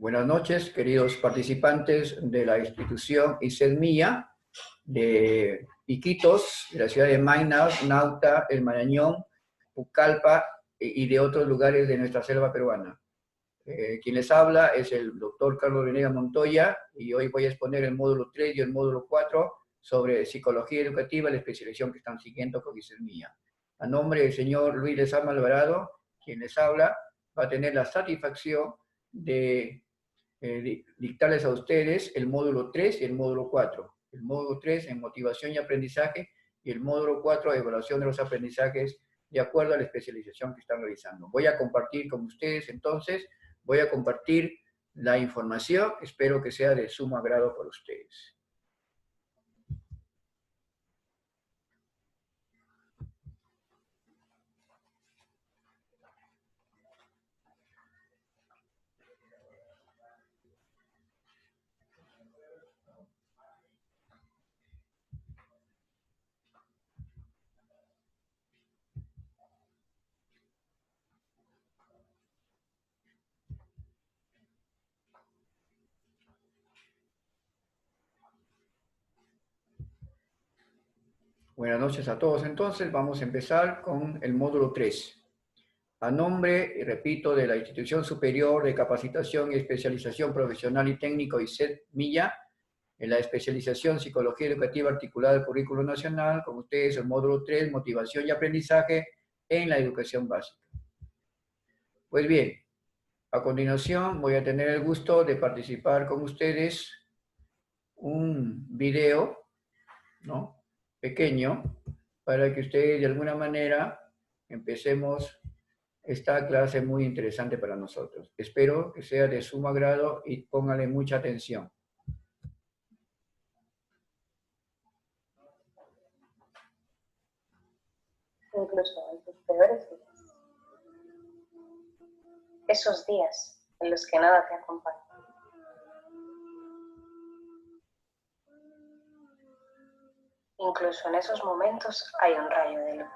Buenas noches, queridos participantes de la institución ISEDMIA de Iquitos, de la ciudad de Mayna, Nauta, El Marañón, Pucallpa y de otros lugares de nuestra selva peruana. Quien les habla es el doctor Carlos Venegas Montoya y hoy voy a exponer el módulo 3 y el módulo 4 sobre psicología educativa, la especialización que están siguiendo con ISEDMIA. A nombre del señor Luis Lezama Alvarado, quien les habla, va a tener la satisfacción de dictarles a ustedes el módulo 3 y el módulo 4. El módulo 3 en motivación y aprendizaje y el módulo 4 evaluación de los aprendizajes de acuerdo a la especialización que están realizando. Voy a compartir con ustedes entonces, voy a compartir la información, espero que sea de sumo agrado para ustedes. Buenas noches a todos entonces, vamos a empezar con el módulo 3. A nombre, y repito, de la Institución Superior de Capacitación y Especialización Profesional y Técnico ISEDMIA, en la especialización Psicología Educativa Articulada del Currículo Nacional, con ustedes el módulo 3, Motivación y Aprendizaje en la Educación Básica. Pues bien, a continuación voy a tener el gusto de participar con ustedes un video, ¿no?, pequeño, para que ustedes de alguna manera empecemos esta clase muy interesante para nosotros. Espero que sea de sumo agrado y pónganle mucha atención. Incluso en tus peores días. Esos días en los que nada te acompaña. Incluso en esos momentos hay un rayo de luz.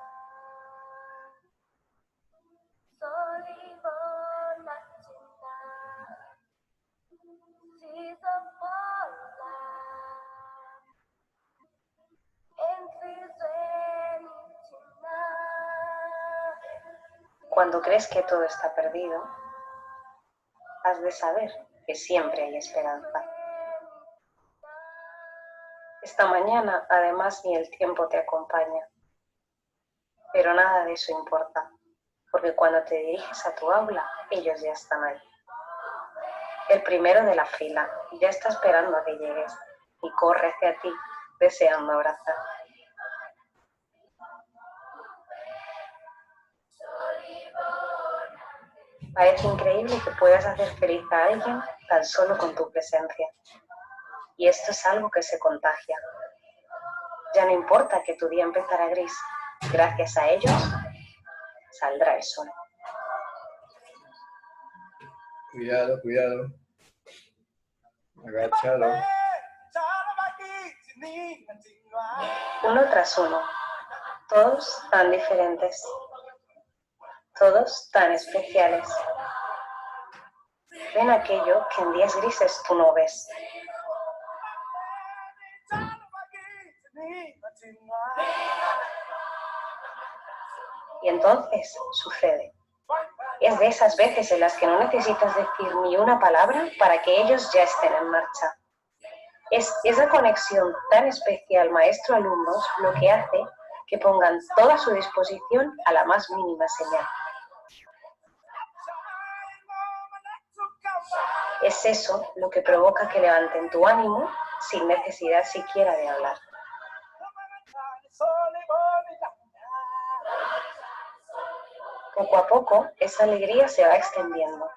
Cuando crees que todo está perdido, has de saber que siempre hay esperanza. Esta mañana, además, ni el tiempo te acompaña. Pero nada de eso importa, porque cuando te diriges a tu aula, ellos ya están ahí. El primero de la fila ya está esperando a que llegues y corre hacia ti, deseando abrazar. Parece increíble que puedas hacer feliz a alguien tan solo con tu presencia. Y esto es algo que se contagia. Ya no importa que tu día empezara gris, gracias a ellos saldrá el sol. Cuidado, cuidado. Agachado. Uno tras uno, todos tan diferentes, todos tan especiales. Ven aquello que en días grises tú no ves. Y entonces sucede. Es de esas veces en las que no necesitas decir ni una palabra para que ellos ya estén en marcha. Es esa conexión tan especial maestro-alumnos lo que hace que pongan toda su disposición a la más mínima señal. Es eso lo que provoca que levanten tu ánimo sin necesidad siquiera de hablar. Poco a poco, esa alegría se va extendiendo.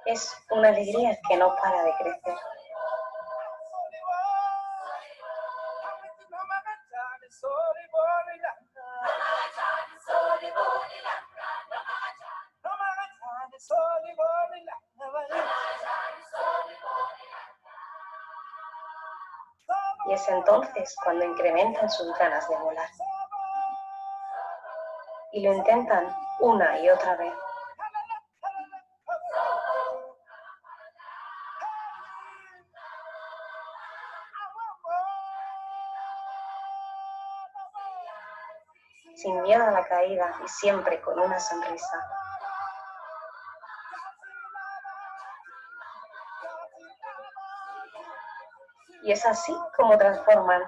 Es una alegría que no para de crecer. Y es entonces cuando incrementan sus ganas de volar. Y lo intentan una y otra vez. Sin miedo a la caída y siempre con una sonrisa. Y es así como transforman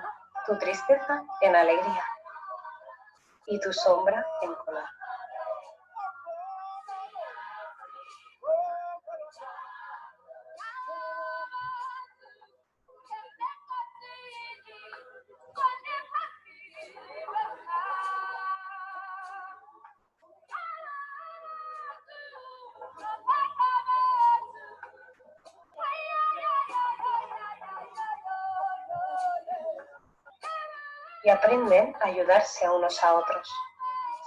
tu tristeza en alegría y tu sombra en color. Y aprenden a ayudarse a unos a otros,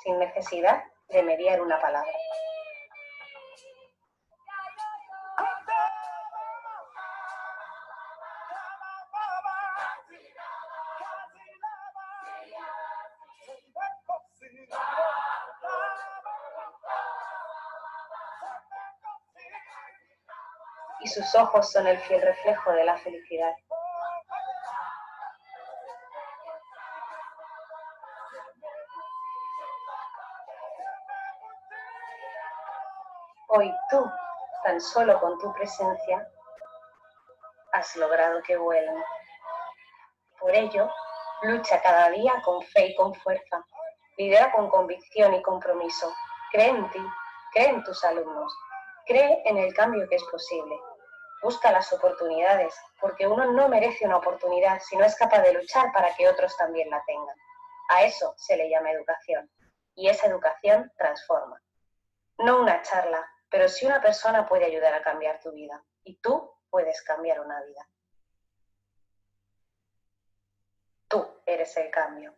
sin necesidad de mediar una palabra. Y sus ojos son el fiel reflejo de la felicidad. Hoy tú, tan solo con tu presencia, has logrado que vuelen. Por ello, lucha cada día con fe y con fuerza. Lidera con convicción y compromiso. Cree en ti, cree en tus alumnos. Cree en el cambio que es posible. Busca las oportunidades, porque uno no merece una oportunidad si no es capaz de luchar para que otros también la tengan. A eso se le llama educación. Y esa educación transforma. No una charla, pero sí una persona puede ayudar a cambiar tu vida. Y tú puedes cambiar una vida. Tú eres el cambio.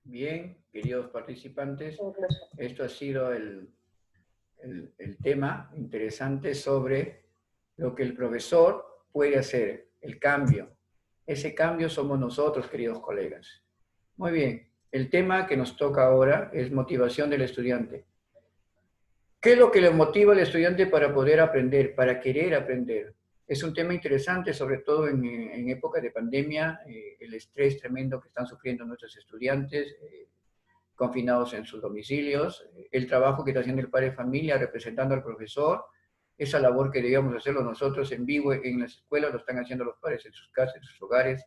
Bien, queridos participantes, esto ha sido el tema interesante sobre lo que el profesor puede hacer, el cambio. Ese cambio somos nosotros, queridos colegas. Muy bien, el tema que nos toca ahora es motivación del estudiante. ¿Qué es lo que le motiva al estudiante para poder aprender, para querer aprender? Es un tema interesante, sobre todo en época de pandemia, el estrés tremendo que están sufriendo nuestros estudiantes, confinados en sus domicilios, el trabajo que está haciendo el padre de familia representando al profesor, esa labor que debíamos hacerlo nosotros en vivo en las escuelas, lo están haciendo los padres en sus casas, en sus hogares,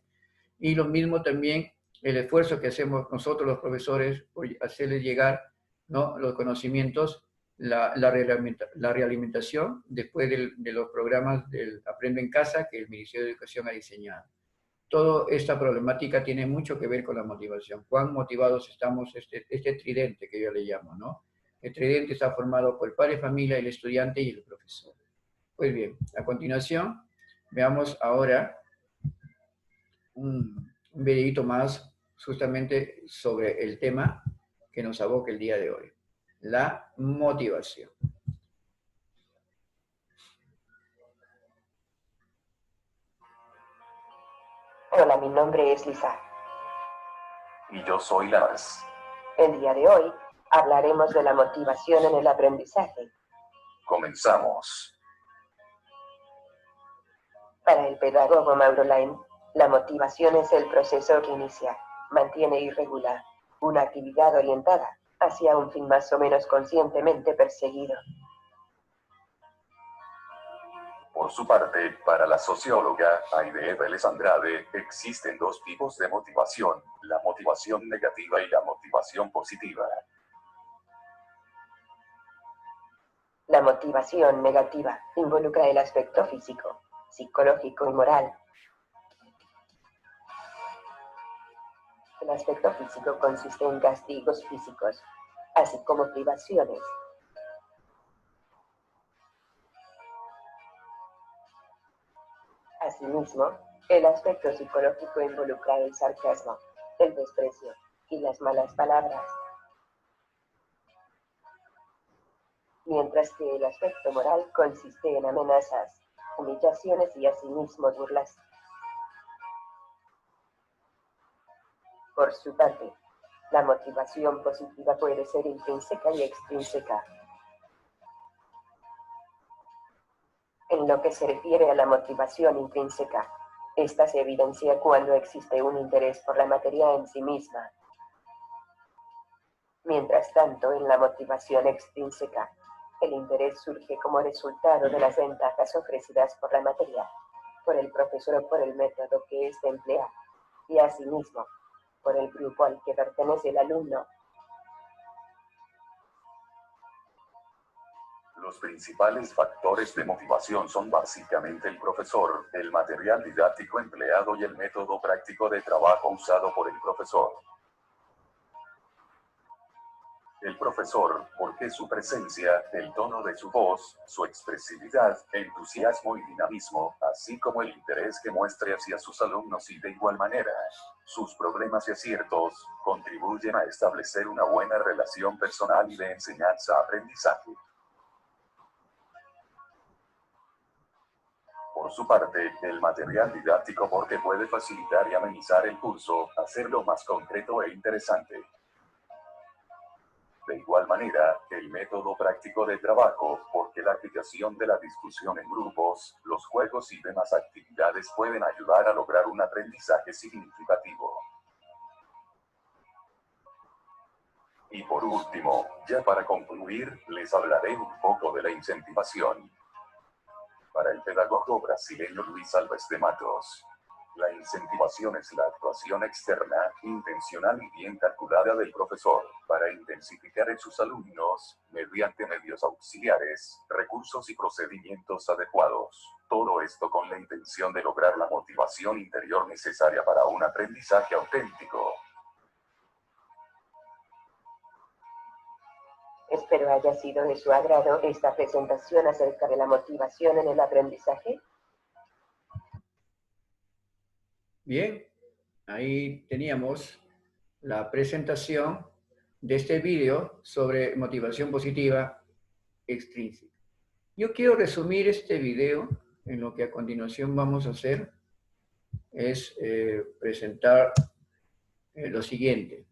y lo mismo también el esfuerzo que hacemos nosotros los profesores por hacerles llegar, ¿no?, los conocimientos, la realimentación después de los programas del Aprendo en Casa que el Ministerio de Educación ha diseñado. Toda esta problemática tiene mucho que ver con la motivación. ¿Cuán motivados estamos? Este tridente que yo le llamo, ¿no? El tridente está formado por el padre de familia, el estudiante y el profesor. Pues bien, a continuación, veamos ahora un videito más justamente sobre el tema que nos aboca el día de hoy, la motivación. Hola, mi nombre es Lisa. Y yo soy Lars. El día de hoy hablaremos de la motivación en el aprendizaje. Comenzamos. Para el pedagogo Mauro Lain, la motivación es el proceso que inicia, mantiene y regula una actividad orientada hacia un fin más o menos conscientemente perseguido. Por su parte, para la socióloga Aide Vélez Andrade, existen dos tipos de motivación, la motivación negativa y la motivación positiva. La motivación negativa involucra el aspecto físico, psicológico y moral. El aspecto físico consiste en castigos físicos, así como privaciones. Asimismo, el aspecto psicológico involucra el sarcasmo, el desprecio y las malas palabras. mientras que el aspecto moral consiste en amenazas, humillaciones y asimismo burlas. Por su parte, la motivación positiva puede ser intrínseca y extrínseca. En lo que se refiere a la motivación intrínseca, esta se evidencia cuando existe un interés por la materia en sí misma. Mientras tanto, en la motivación extrínseca, el interés surge como resultado de las ventajas ofrecidas por la materia, por el profesor o por el método que éste emplea, y asimismo, por el grupo al que pertenece el alumno. Los principales factores de motivación son básicamente el profesor, el material didáctico empleado y el método práctico de trabajo usado por el profesor. El profesor, porque su presencia, el tono de su voz, su expresividad, entusiasmo y dinamismo, así como el interés que muestre hacia sus alumnos y de igual manera, sus problemas y aciertos, contribuyen a establecer una buena relación personal y de enseñanza-aprendizaje. Por su parte, el material didáctico porque puede facilitar y amenizar el curso, hacerlo más concreto e interesante. De igual manera, el método práctico de trabajo, porque la aplicación de la discusión en grupos, los juegos y demás actividades pueden ayudar a lograr un aprendizaje significativo. Y por último, ya para concluir, les hablaré un poco de la incentivación. Para el pedagogo brasileño Luis Alves de Matos, la incentivación es la actuación externa, intencional y bien calculada del profesor, para intensificar en sus alumnos, mediante medios auxiliares, recursos y procedimientos adecuados. Todo esto con la intención de lograr la motivación interior necesaria para un aprendizaje auténtico. Espero haya sido de su agrado esta presentación acerca de la motivación en el aprendizaje. Bien, ahí teníamos la presentación de este video sobre motivación positiva extrínseca. Yo quiero resumir este video en lo que a continuación vamos a hacer, es presentar lo siguiente.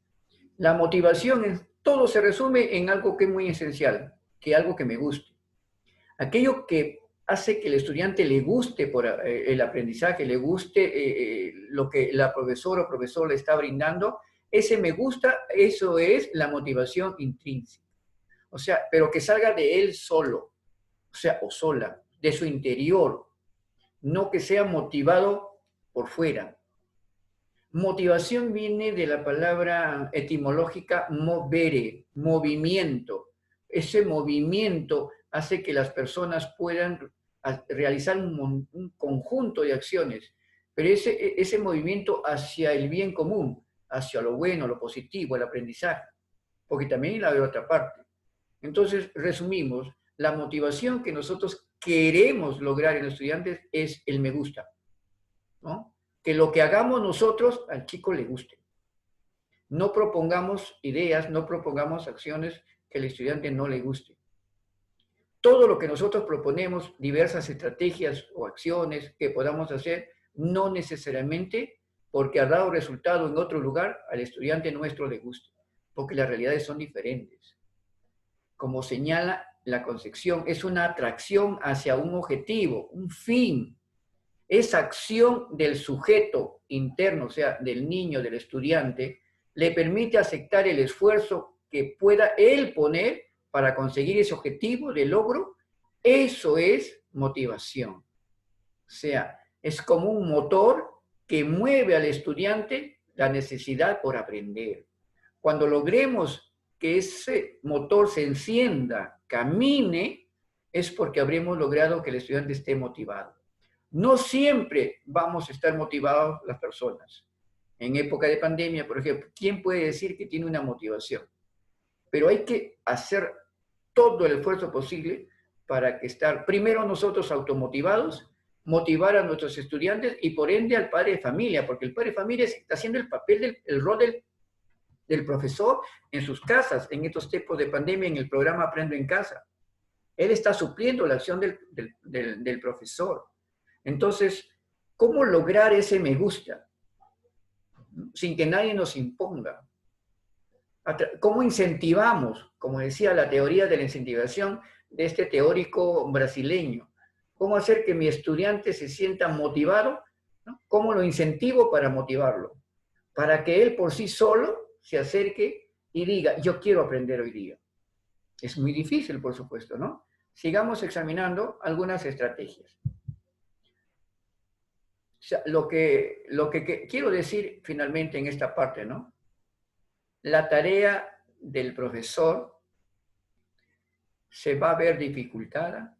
La motivación, todo se resume en algo que es muy esencial, que algo que me guste. Aquello que hace que el estudiante le guste por el aprendizaje, le guste lo que la profesora o profesor le está brindando, ese me gusta, eso es la motivación intrínseca. O sea, pero que salga de él solo, o sea, o sola, de su interior, no que sea motivado por fuera. Motivación viene de la palabra etimológica movere, movimiento. Ese movimiento hace que las personas puedan realizar un conjunto de acciones, pero ese movimiento hacia el bien común, hacia lo bueno, lo positivo, el aprendizaje, porque también la de otra parte. Entonces, resumimos, la motivación que nosotros queremos lograr en los estudiantes es el me gusta, ¿no? Que lo que hagamos nosotros al chico le guste. No propongamos ideas, no propongamos acciones que al estudiante no le guste. Todo lo que nosotros proponemos, diversas estrategias o acciones que podamos hacer, no necesariamente porque ha dado resultado en otro lugar, al estudiante nuestro le guste, porque las realidades son diferentes. Como señala la concepción, es una atracción hacia un objetivo, un fin. Esa acción del sujeto interno, o sea, del niño, del estudiante, le permite aceptar el esfuerzo que pueda él poner para conseguir ese objetivo de logro. Eso es motivación. O sea, es como un motor que mueve al estudiante la necesidad por aprender. Cuando logremos que ese motor se encienda, camine, es porque habremos logrado que el estudiante esté motivado. No siempre vamos a estar motivados las personas. En época de pandemia, por ejemplo, ¿quién puede decir que tiene una motivación? Pero hay que hacer todo el esfuerzo posible para que estar primero nosotros automotivados, motivar a nuestros estudiantes y por ende al padre de familia, porque el padre de familia está haciendo el papel, el rol del profesor en sus casas, en estos tiempos de pandemia, en el programa Aprendo en Casa. Él está supliendo la acción del profesor. Entonces, ¿cómo lograr ese me gusta? Sin que nadie nos imponga. ¿Cómo incentivamos? Como decía la teoría de la incentivación de este teórico brasileño. ¿Cómo hacer que mi estudiante se sienta motivado? ¿No? ¿Cómo lo incentivo para motivarlo? Para que él por sí solo se acerque y diga, yo quiero aprender hoy día. Es muy difícil, por supuesto, ¿no? Sigamos examinando algunas estrategias. O sea, lo que quiero decir finalmente en esta parte, ¿no? La tarea del profesor se va a ver dificultada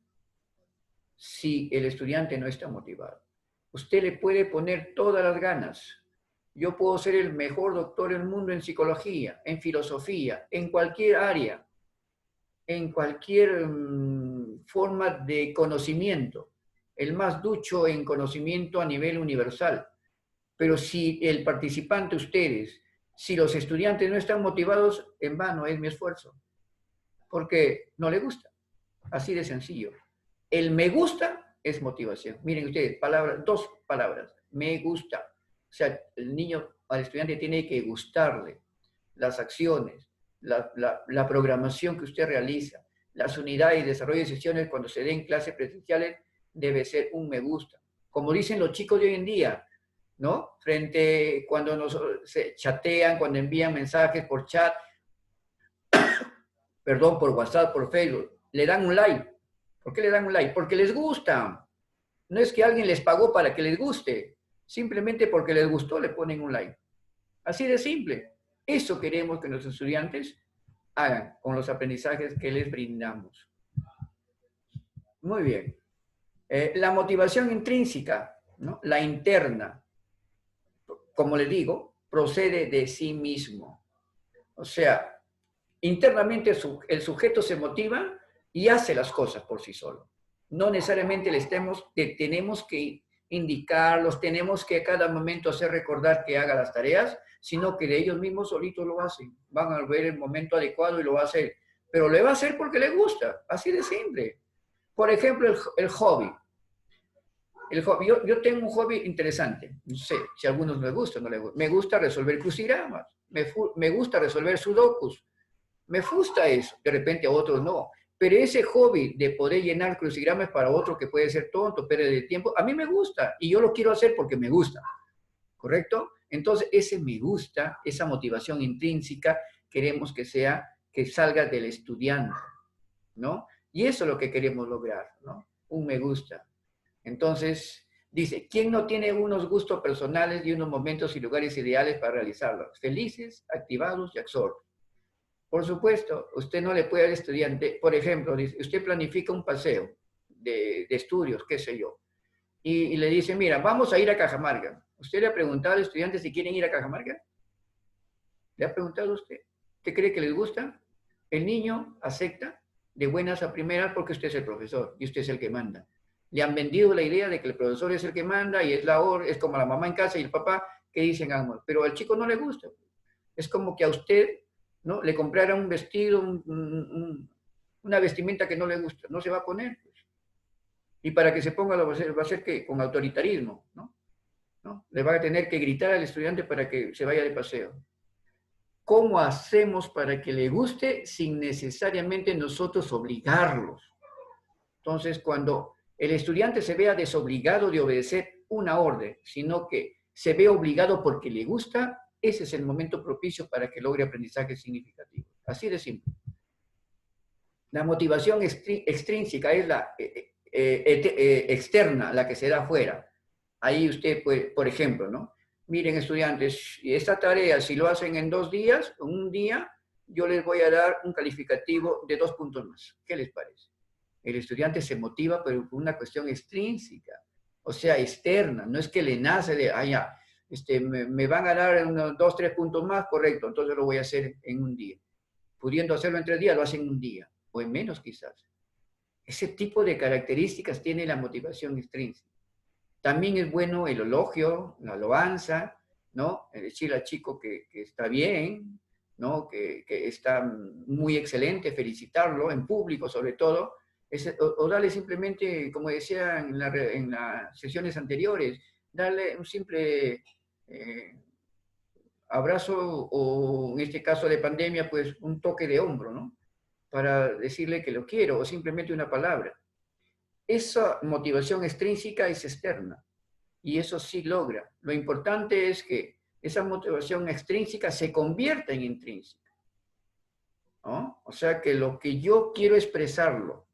si el estudiante no está motivado. Usted le puede poner todas las ganas. Yo puedo ser el mejor doctor del mundo en psicología, en filosofía, en cualquier área, en cualquier forma de conocimiento, el más ducho en conocimiento a nivel universal. Pero si el participante, ustedes, si los estudiantes no están motivados, en vano es mi esfuerzo, porque no le gusta. Así de sencillo. El me gusta es motivación. Miren ustedes, dos palabras, me gusta. O sea, el niño, al estudiante tiene que gustarle las acciones, la programación que usted realiza, las unidades y desarrollo de sesiones cuando se den clases presenciales, debe ser un me gusta. Como dicen los chicos de hoy en día, ¿no? Frente cuando se chatean, cuando envían mensajes por chat, perdón, por WhatsApp, por Facebook, le dan un like. ¿Por qué le dan un like? Porque les gusta. No es que alguien les pagó para que les guste. Simplemente porque les gustó le ponen un like. Así de simple. Eso queremos que nuestros estudiantes hagan con los aprendizajes que les brindamos. Muy bien. La motivación intrínseca, ¿no? La interna, como les digo, procede de sí mismo. O sea, internamente el sujeto se motiva y hace las cosas por sí solo. No necesariamente tenemos que indicarlos, tenemos que a cada momento hacer recordar que haga las tareas, sino que de ellos mismos solitos lo hacen. Van a ver el momento adecuado y lo va a hacer. Pero le va a hacer porque le gusta, así de simple. Por ejemplo, el hobby. Yo tengo un hobby interesante. No sé si a algunos les gusta o no les gusta. Me gusta resolver crucigramas. Me gusta resolver sudokus. Me gusta eso. De repente a otros no. Pero ese hobby de poder llenar crucigramas para otro que puede ser tonto, pérdida de tiempo, a mí me gusta. Y yo lo quiero hacer porque me gusta. ¿Correcto? Entonces, ese me gusta, esa motivación intrínseca, queremos que salga del estudiante, ¿no? Y eso es lo que queremos lograr, ¿no? Un me gusta. Entonces, dice, ¿quién no tiene unos gustos personales y unos momentos y lugares ideales para realizarlos? Felices, activados y absortos. Por supuesto, usted no le puede al estudiante, por ejemplo, dice, usted planifica un paseo de estudios, qué sé yo, y le dice, mira, vamos a ir a Cajamarca. ¿Usted le ha preguntado al estudiante si quieren ir a Cajamarca? ¿Le ha preguntado usted? ¿Usted cree que les gusta? El niño acepta de buenas a primeras porque usted es el profesor y usted es el que manda. Le han vendido la idea de que el profesor es el que manda y es como la mamá en casa y el papá que dicen, amor, pero al chico no le gusta. Es como que a usted, ¿no?, le comprara un vestido, una vestimenta que no le gusta, no se va a poner. Pues. Y para que se ponga va a ser que con autoritarismo, ¿no? Le va a tener que gritar al estudiante para que se vaya de paseo. ¿Cómo hacemos para que le guste sin necesariamente nosotros obligarlos? Entonces, cuando el estudiante se vea desobligado de obedecer una orden, sino que se ve obligado porque le gusta, ese es el momento propicio para que logre aprendizaje significativo. Así de simple. La motivación extrínseca es la externa, la que se da afuera. Ahí usted puede, por ejemplo, ¿no? Miren, estudiantes, esta tarea, si lo hacen en 2 días, en un día, yo les voy a dar un calificativo de 2 puntos más. ¿Qué les parece? El estudiante se motiva por una cuestión extrínseca, o sea, externa. No es que le nace de, ya, me van a dar unos 2, 3 puntos más, correcto, entonces lo voy a hacer en un día. Pudiendo hacerlo en 3 días, lo hacen en un día, o en menos quizás. Ese tipo de características tiene la motivación extrínseca. También es bueno el elogio, la loanza, ¿no? Decirle al chico que está bien, ¿no? Que está muy excelente, felicitarlo en público sobre todo, O darle simplemente, como decía en las sesiones anteriores, darle un simple abrazo o en este caso de pandemia, pues un toque de hombro, ¿no? Para decirle que lo quiero o simplemente una palabra. Esa motivación extrínseca es externa y eso sí logra. Lo importante es que esa motivación extrínseca se convierta en intrínseca, ¿no? O sea, que lo que yo quiero expresarlo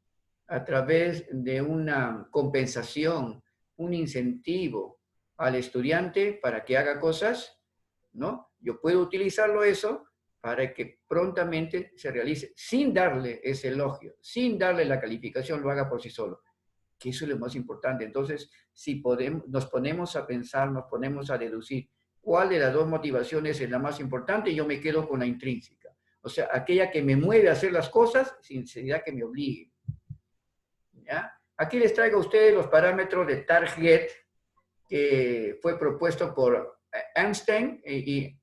a través de una compensación, un incentivo al estudiante para que haga cosas, ¿no? Yo puedo utilizarlo eso para que prontamente se realice, sin darle ese elogio, sin darle la calificación, lo haga por sí solo, que eso es lo más importante. Entonces, si nos ponemos a pensar, nos ponemos a deducir cuál de las dos motivaciones es la más importante, yo me quedo con la intrínseca. O sea, aquella que me mueve a hacer las cosas sin necesidad que me obligue. ¿Ya? Aquí les traigo a ustedes los parámetros de Target que fue propuesto por Einstein y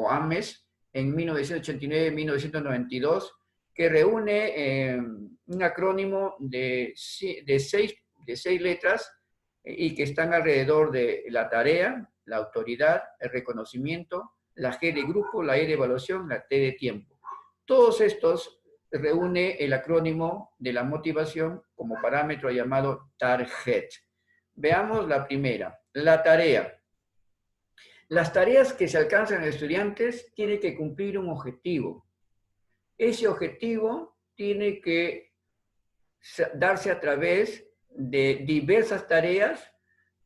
Ames en 1989-1992, que reúne un acrónimo de seis letras y que están alrededor de la tarea, la autoridad, el reconocimiento, la G de grupo, la E de evaluación, la T de tiempo. Todos estos reúne el acrónimo de la motivación como parámetro llamado Target. Veamos la primera, la tarea. Las tareas que se alcanzan en estudiantes tienen que cumplir un objetivo. Ese objetivo tiene que darse a través de diversas tareas,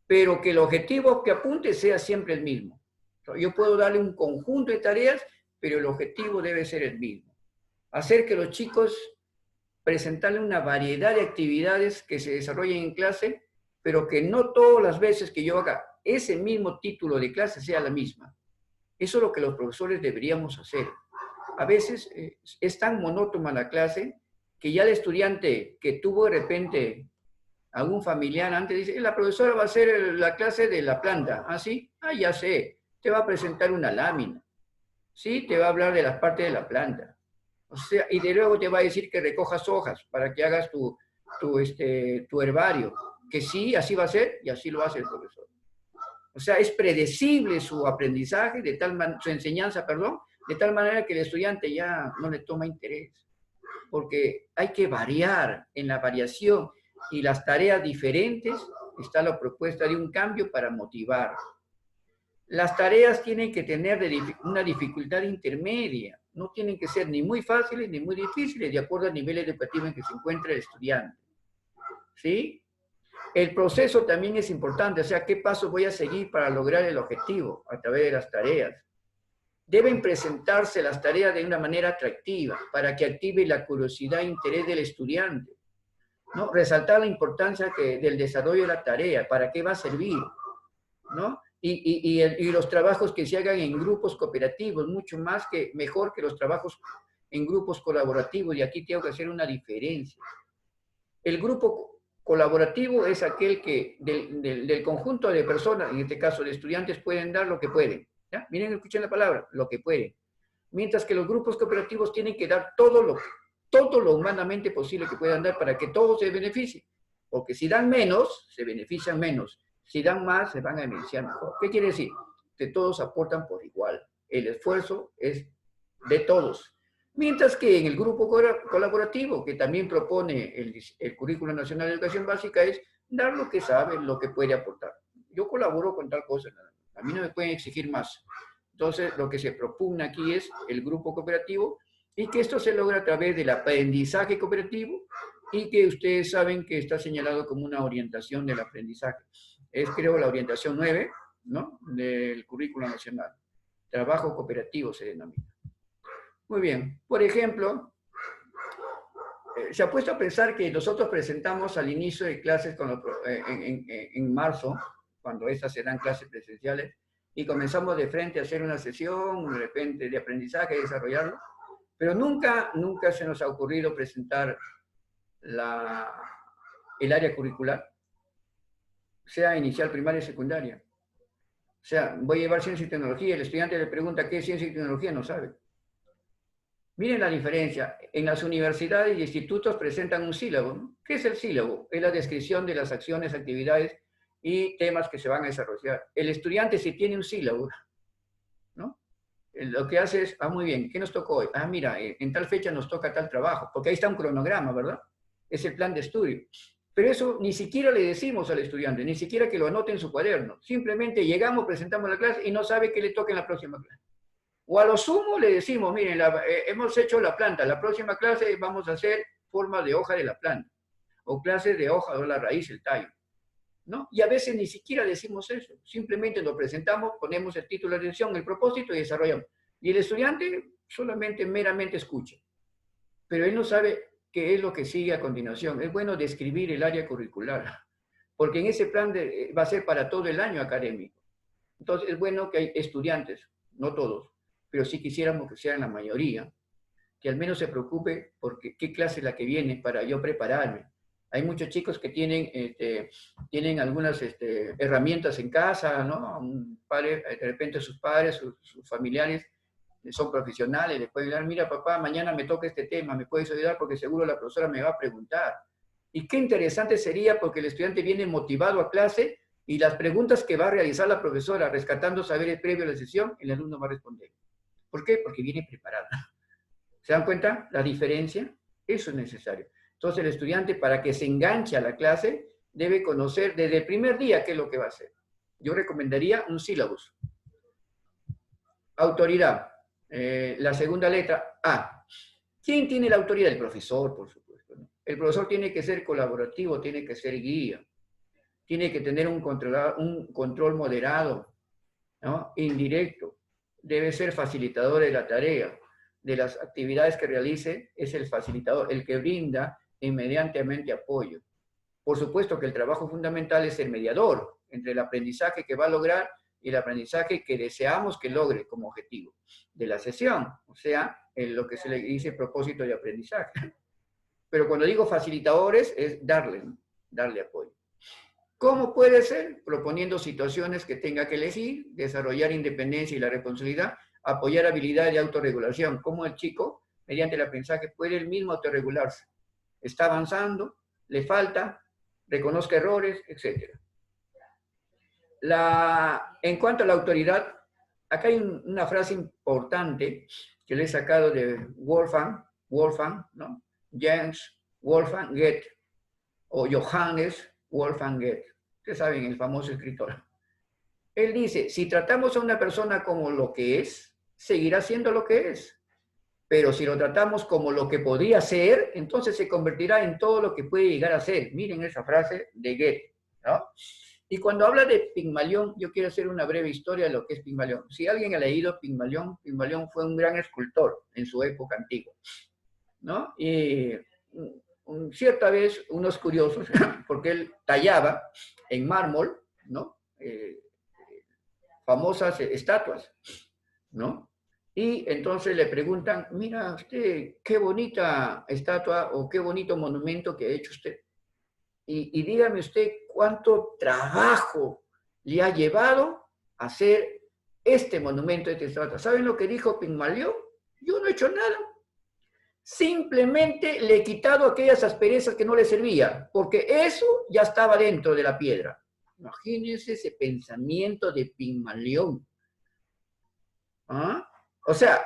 pero que el objetivo que apunte sea siempre el mismo. Yo puedo darle un conjunto de tareas, pero el objetivo debe ser el mismo. Hacer que los chicos presentarle una variedad de actividades que se desarrollen en clase, pero que no todas las veces que yo haga ese mismo título de clase sea la misma. Eso es lo que los profesores deberíamos hacer. A veces es tan monótona la clase que ya el estudiante que tuvo de repente algún familiar antes dice, la profesora va a hacer la clase de la planta. ¿Ah, sí? Ah, ya sé. Te va a presentar una lámina. Sí, te va a hablar de las partes de la planta. O sea, y de luego te va a decir que recojas hojas para que hagas tu herbario. Que sí, así va a ser, y así lo hace el profesor. O sea, es predecible su aprendizaje, su enseñanza, perdón, de tal manera que el estudiante ya no le toma interés. Porque hay que variar. En la variación y las tareas diferentes está la propuesta de un cambio para motivar. Las tareas tienen que tener una dificultad intermedia. No tienen que ser ni muy fáciles ni muy difíciles, de acuerdo al nivel educativo en que se encuentra el estudiante. ¿Sí? El proceso también es importante, o sea, ¿qué pasos voy a seguir para lograr el objetivo a través de las tareas? Deben presentarse las tareas de una manera atractiva para que active la curiosidad e interés del estudiante, ¿no? Resaltar la importancia del desarrollo de la tarea, para qué va a servir, ¿no? Y los trabajos que se hagan en grupos cooperativos, mucho mejor que los trabajos en grupos colaborativos, y aquí tengo que hacer una diferencia. El grupo colaborativo es aquel que del conjunto de personas, en este caso de estudiantes, pueden dar lo que pueden. ¿Ya? Miren, escuchen la palabra, lo que pueden. Mientras que los grupos cooperativos tienen que dar todo lo humanamente posible que puedan dar para que todos se beneficien. Porque si dan menos, se benefician menos. Si dan más, se van a beneficiar mejor. ¿Qué quiere decir? Que todos aportan por igual. El esfuerzo es de todos. Mientras que en el grupo colaborativo, que también propone el Currículo Nacional de Educación Básica, es dar lo que sabe, lo que puede aportar. Yo colaboro con tal cosa, a mí no me pueden exigir más. Entonces, lo que se propugna aquí es el grupo cooperativo y que esto se logra a través del aprendizaje cooperativo y que ustedes saben que está señalado como una orientación del aprendizaje. Es, creo, la orientación 9, ¿no?, del Currículo Nacional. Trabajo cooperativo se denomina. Muy bien. Por ejemplo, se ha puesto a pensar que nosotros presentamos al inicio de clases en marzo, cuando estas serán clases presenciales, y comenzamos de frente a hacer una sesión, de repente, de aprendizaje, desarrollarlo, pero nunca se nos ha ocurrido presentar el área curricular, sea inicial, primaria y secundaria. O sea, voy a llevar ciencia y tecnología, el estudiante le pregunta qué es ciencia y tecnología, no sabe. Miren la diferencia. En las universidades y institutos presentan un sílabo, ¿no? ¿Qué es el sílabo? Es la descripción de las acciones, actividades y temas que se van a desarrollar. El estudiante sí tiene un sílabo, ¿no? Lo que hace es, muy bien, ¿qué nos tocó hoy? Mira, en tal fecha nos toca tal trabajo, porque ahí está un cronograma, ¿verdad? Es el plan de estudio. Pero eso ni siquiera le decimos al estudiante, ni siquiera que lo anote en su cuaderno. Simplemente llegamos, presentamos la clase y no sabe qué le toca en la próxima clase. O a lo sumo le decimos, miren, hemos hecho la planta, la próxima clase vamos a hacer forma de hoja de la planta, o clases de hoja o la raíz, el tallo, ¿no? Y a veces ni siquiera decimos eso, simplemente lo presentamos, ponemos el título de atención, el propósito y desarrollamos. Y el estudiante solamente meramente escucha, pero él no sabe qué es lo que sigue a continuación. Es bueno describir el área curricular, porque en ese plan va a ser para todo el año académico. Entonces es bueno que hay estudiantes, no todos, pero sí quisiéramos que sean la mayoría, que al menos se preocupe por qué clase es la que viene para yo prepararme. Hay muchos chicos que tienen algunas herramientas en casa, ¿no? Un padre, de repente sus padres, sus familiares son profesionales, les pueden dar, mira papá, mañana me toca este tema, ¿me puedes ayudar? Porque seguro la profesora me va a preguntar. Y qué interesante sería porque el estudiante viene motivado a clase y las preguntas que va a realizar la profesora, rescatando saberes previos a la sesión, el alumno va a responder. ¿Por qué? Porque viene preparado. ¿Se dan cuenta la diferencia? Eso es necesario. Entonces el estudiante, para que se enganche a la clase, debe conocer desde el primer día qué es lo que va a hacer. Yo recomendaría un sílabus. Autoridad. La segunda letra, A. ¿Quién tiene la autoridad? El profesor, por supuesto, ¿no? El profesor tiene que ser colaborativo, tiene que ser guía, tiene que tener un control moderado, ¿no? Indirecto. Debe ser facilitador de la tarea, de las actividades que realice, es el facilitador, el que brinda inmediatamente apoyo. Por supuesto que el trabajo fundamental es el mediador entre el aprendizaje que va a lograr y el aprendizaje que deseamos que logre como objetivo de la sesión, o sea, en lo que se le dice propósito de aprendizaje. Pero cuando digo facilitadores es darle apoyo. ¿Cómo puede ser? Proponiendo situaciones que tenga que elegir, desarrollar independencia y la responsabilidad, apoyar habilidades de autorregulación. Como el chico, mediante el aprendizaje, puede él mismo autorregularse. Está avanzando, le falta, reconozca errores, etc. En cuanto a la autoridad, acá hay una frase importante que le he sacado de Wolfgang, ¿no? Jens Wolfgang Goethe, o Johannes Wolfgang Goethe. Ustedes saben, el famoso escritor. Él dice, si tratamos a una persona como lo que es, seguirá siendo lo que es. Pero si lo tratamos como lo que podría ser, entonces se convertirá en todo lo que puede llegar a ser. Miren esa frase de Goethe, ¿no? Y cuando habla de Pigmalión, yo quiero hacer una breve historia de lo que es Pigmalión. Si alguien ha leído Pigmalión, Pigmalión fue un gran escultor en su época antigua, ¿no? Y cierta vez, unos curiosos, porque él tallaba en mármol, ¿no? Famosas estatuas, ¿no? Y entonces le preguntan, mira usted, qué bonita estatua o qué bonito monumento que ha hecho usted. Y dígame usted cuánto trabajo le ha llevado a hacer este monumento, esta estatua. ¿Saben lo que dijo Pigmalión? Yo no he hecho nada. Simplemente le he quitado aquellas asperezas que no le servían, porque eso ya estaba dentro de la piedra. Imagínense ese pensamiento de Pigmalión. ¿Ah? O sea,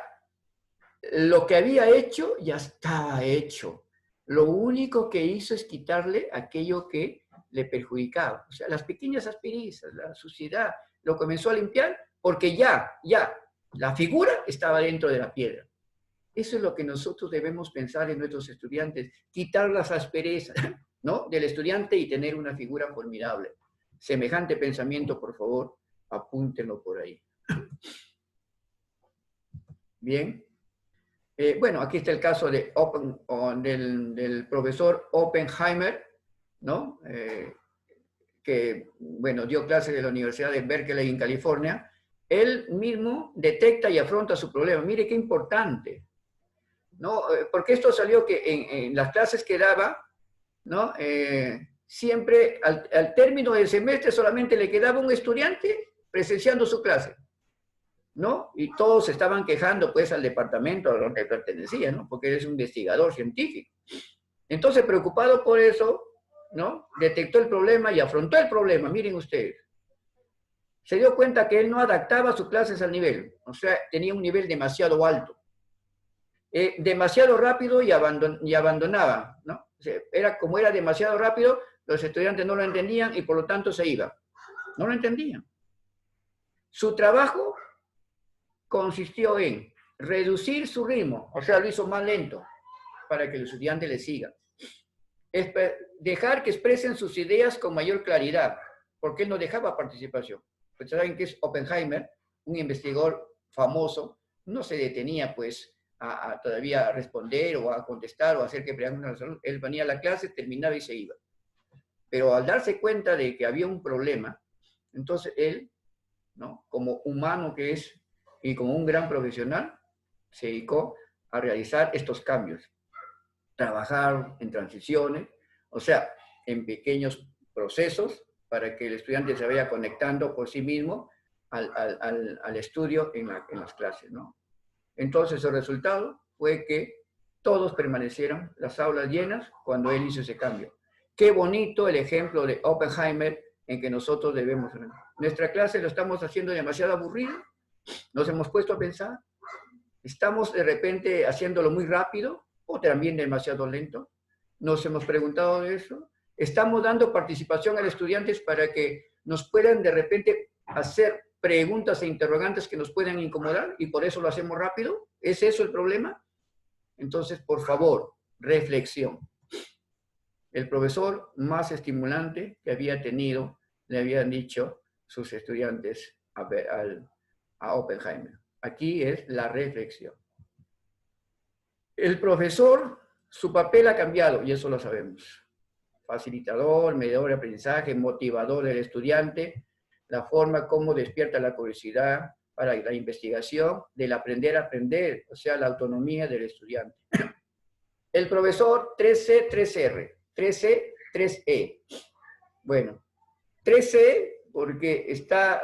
lo que había hecho ya estaba hecho. Lo único que hizo es quitarle aquello que le perjudicaba. O sea, las pequeñas asperezas, la suciedad, lo comenzó a limpiar porque ya, la figura estaba dentro de la piedra. Eso es lo que nosotros debemos pensar en nuestros estudiantes, quitar las asperezas, ¿no? Del estudiante y tener una figura formidable. Semejante pensamiento, por favor, apúntenlo por ahí. Bien. Bueno, aquí está el caso de del profesor Oppenheimer, ¿no? Que, bueno, dio clases de la Universidad de Berkeley en California. Él mismo detecta y afronta su problema. Mire qué importante, ¿no? Porque esto salió que en las clases que daba, ¿no? Siempre al término del semestre solamente le quedaba un estudiante presenciando su clase. ¿no? Y todos se estaban quejando, pues, al departamento a donde pertenecía, ¿no? Porque él es un investigador científico. Entonces, preocupado por eso, ¿no? Detectó el problema y afrontó el problema, miren ustedes. Se dio cuenta que él no adaptaba sus clases al nivel, o sea, tenía un nivel demasiado alto. Demasiado rápido y abandonaba, ¿no? O sea, como era demasiado rápido, los estudiantes no lo entendían y por lo tanto se iba. No lo entendían. Su trabajo consistió en reducir su ritmo, o sea, lo hizo más lento para que los estudiantes le sigan. Dejar que expresen sus ideas con mayor claridad, porque él no dejaba participación. Pues saben que es Oppenheimer, un investigador famoso, no se detenía pues todavía a responder o a contestar o a hacer que preguntas. Él venía a la clase, terminaba y se iba. Pero al darse cuenta de que había un problema, entonces él, ¿no? Como humano que es y como un gran profesional, se dedicó a realizar estos cambios. Trabajar en transiciones, o sea, en pequeños procesos para que el estudiante se vaya conectando por sí mismo al estudio en las clases, ¿no? Entonces el resultado fue que todos permanecieron, las aulas llenas, cuando él hizo ese cambio. Qué bonito el ejemplo de Oppenheimer en que nosotros debemos. Nuestra clase lo estamos haciendo demasiado aburrido, nos hemos puesto a pensar, estamos de repente haciéndolo muy rápido o también demasiado lento, nos hemos preguntado de eso, estamos dando participación a los estudiantes para que nos puedan de repente hacer preguntas e interrogantes que nos puedan incomodar y por eso lo hacemos rápido. ¿Es eso el problema? Entonces, por favor, reflexión. El profesor más estimulante que había tenido, le habían dicho sus estudiantes a Oppenheimer. Aquí es la reflexión. El profesor, su papel ha cambiado, y eso lo sabemos. Facilitador, mediador de aprendizaje, motivador del estudiante, la forma como despierta la curiosidad para la investigación, del aprender a aprender, o sea, la autonomía del estudiante. El profesor 3C, 3R, 3C, 3E. Bueno, 3C porque está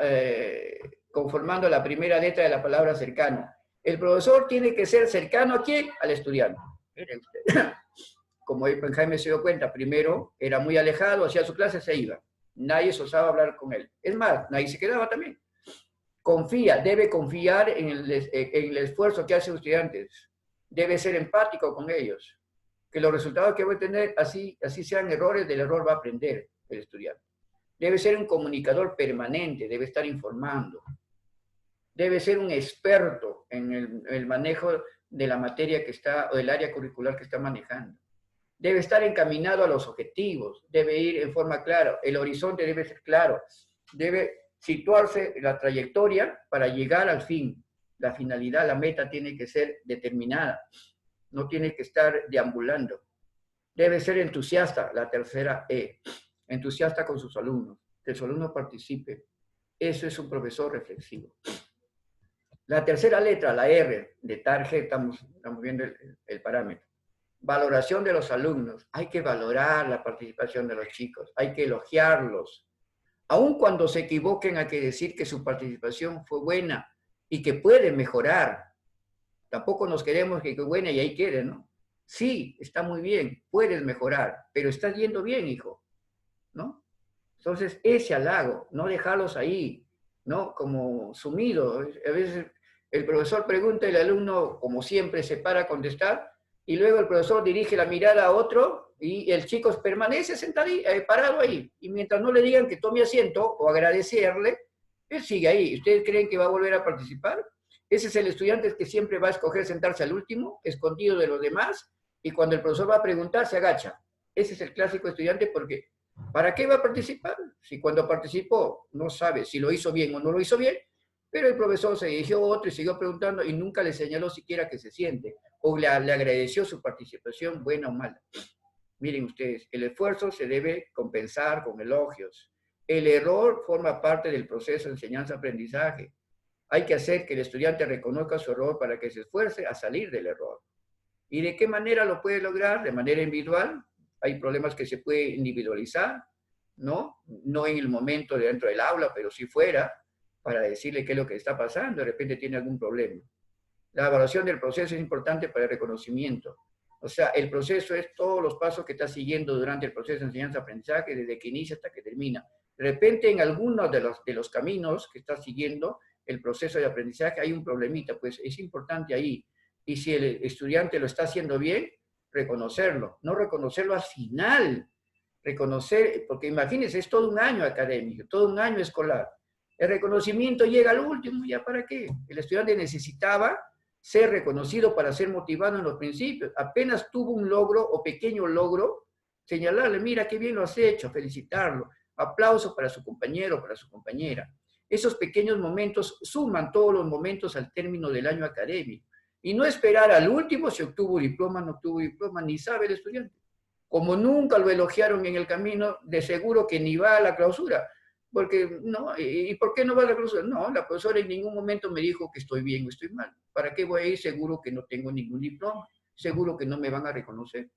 conformando la primera letra de la palabra cercano. El profesor tiene que ser cercano ¿a quién? Al estudiante. Mire usted. Como Oppenheimer se dio cuenta, primero era muy alejado, hacía su clase, se iba. Nadie se osaba hablar con él. Es más, nadie se quedaba también. Confía, debe confiar en el esfuerzo que hacen los estudiantes. Debe ser empático con ellos. Que los resultados que va a tener, así sean errores, del error va a aprender el estudiante. Debe ser un comunicador permanente, debe estar informando. Debe ser un experto en el manejo de la materia que está, o del área curricular que está manejando. Debe estar encaminado a los objetivos, debe ir en forma clara, el horizonte debe ser claro, debe situarse en la trayectoria para llegar al fin. La finalidad, la meta tiene que ser determinada, no tiene que estar deambulando. Debe ser entusiasta, la tercera E, entusiasta con sus alumnos, que sus alumnos participen. Eso es un profesor reflexivo. La tercera letra, la R, de tarjeta, estamos viendo el parámetro. Valoración de los alumnos. Hay que valorar la participación de los chicos, hay que elogiarlos. Aun cuando se equivoquen, hay que decir que su participación fue buena y que pueden mejorar. Tampoco nos queremos que buena y ahí quede, ¿no? Sí, está muy bien, puedes mejorar, pero estás yendo bien, hijo, ¿no? Entonces, ese halago, no dejarlos ahí, ¿no? Como sumido. A veces el profesor pregunta y el alumno, como siempre, se para a contestar, y luego el profesor dirige la mirada a otro y el chico permanece sentado parado ahí. Y mientras no le digan que tome asiento o agradecerle, él sigue ahí. ¿Ustedes creen que va a volver a participar? Ese es el estudiante que siempre va a escoger sentarse al último, escondido de los demás, y cuando el profesor va a preguntar, se agacha. Ese es el clásico estudiante porque ¿para qué va a participar? Si cuando participó no sabe si lo hizo bien o no lo hizo bien, pero el profesor se dirigió a otro y siguió preguntando y nunca le señaló siquiera que se siente, o le agradeció su participación, buena o mala. Miren ustedes, el esfuerzo se debe compensar con elogios. El error forma parte del proceso de enseñanza-aprendizaje. Hay que hacer que el estudiante reconozca su error para que se esfuerce a salir del error. ¿Y de qué manera lo puede lograr? De manera individual. Hay problemas que se pueden individualizar, ¿no? No en el momento de dentro del aula, pero sí fuera, para decirle qué es lo que está pasando, de repente tiene algún problema. La evaluación del proceso es importante para el reconocimiento. O sea, el proceso es todos los pasos que está siguiendo durante el proceso de enseñanza-aprendizaje, desde que inicia hasta que termina. De repente, en algunos de los caminos que está siguiendo el proceso de aprendizaje hay un problemita, pues es importante ahí. Y si el estudiante lo está haciendo bien, reconocerlo. No reconocerlo al final. Reconocer, porque imagínense, es todo un año académico, todo un año escolar. El reconocimiento llega al último, ¿ya para qué? El estudiante necesitaba ser reconocido para ser motivado en los principios. Apenas tuvo un logro o pequeño logro, señalarle, mira qué bien lo has hecho, felicitarlo, aplauso para su compañero, para su compañera. Esos pequeños momentos suman todos los momentos al término del año académico. Y no esperar al último si obtuvo diploma, no obtuvo diploma, ni sabe el estudiante. Como nunca lo elogiaron en el camino, de seguro que ni va a la clausura. Porque, no, ¿y por qué no va a la clausura? No, la profesora en ningún momento me dijo que estoy bien o estoy mal. ¿Para qué voy a ir? Seguro que no tengo ningún diploma. Seguro que no me van a reconocer.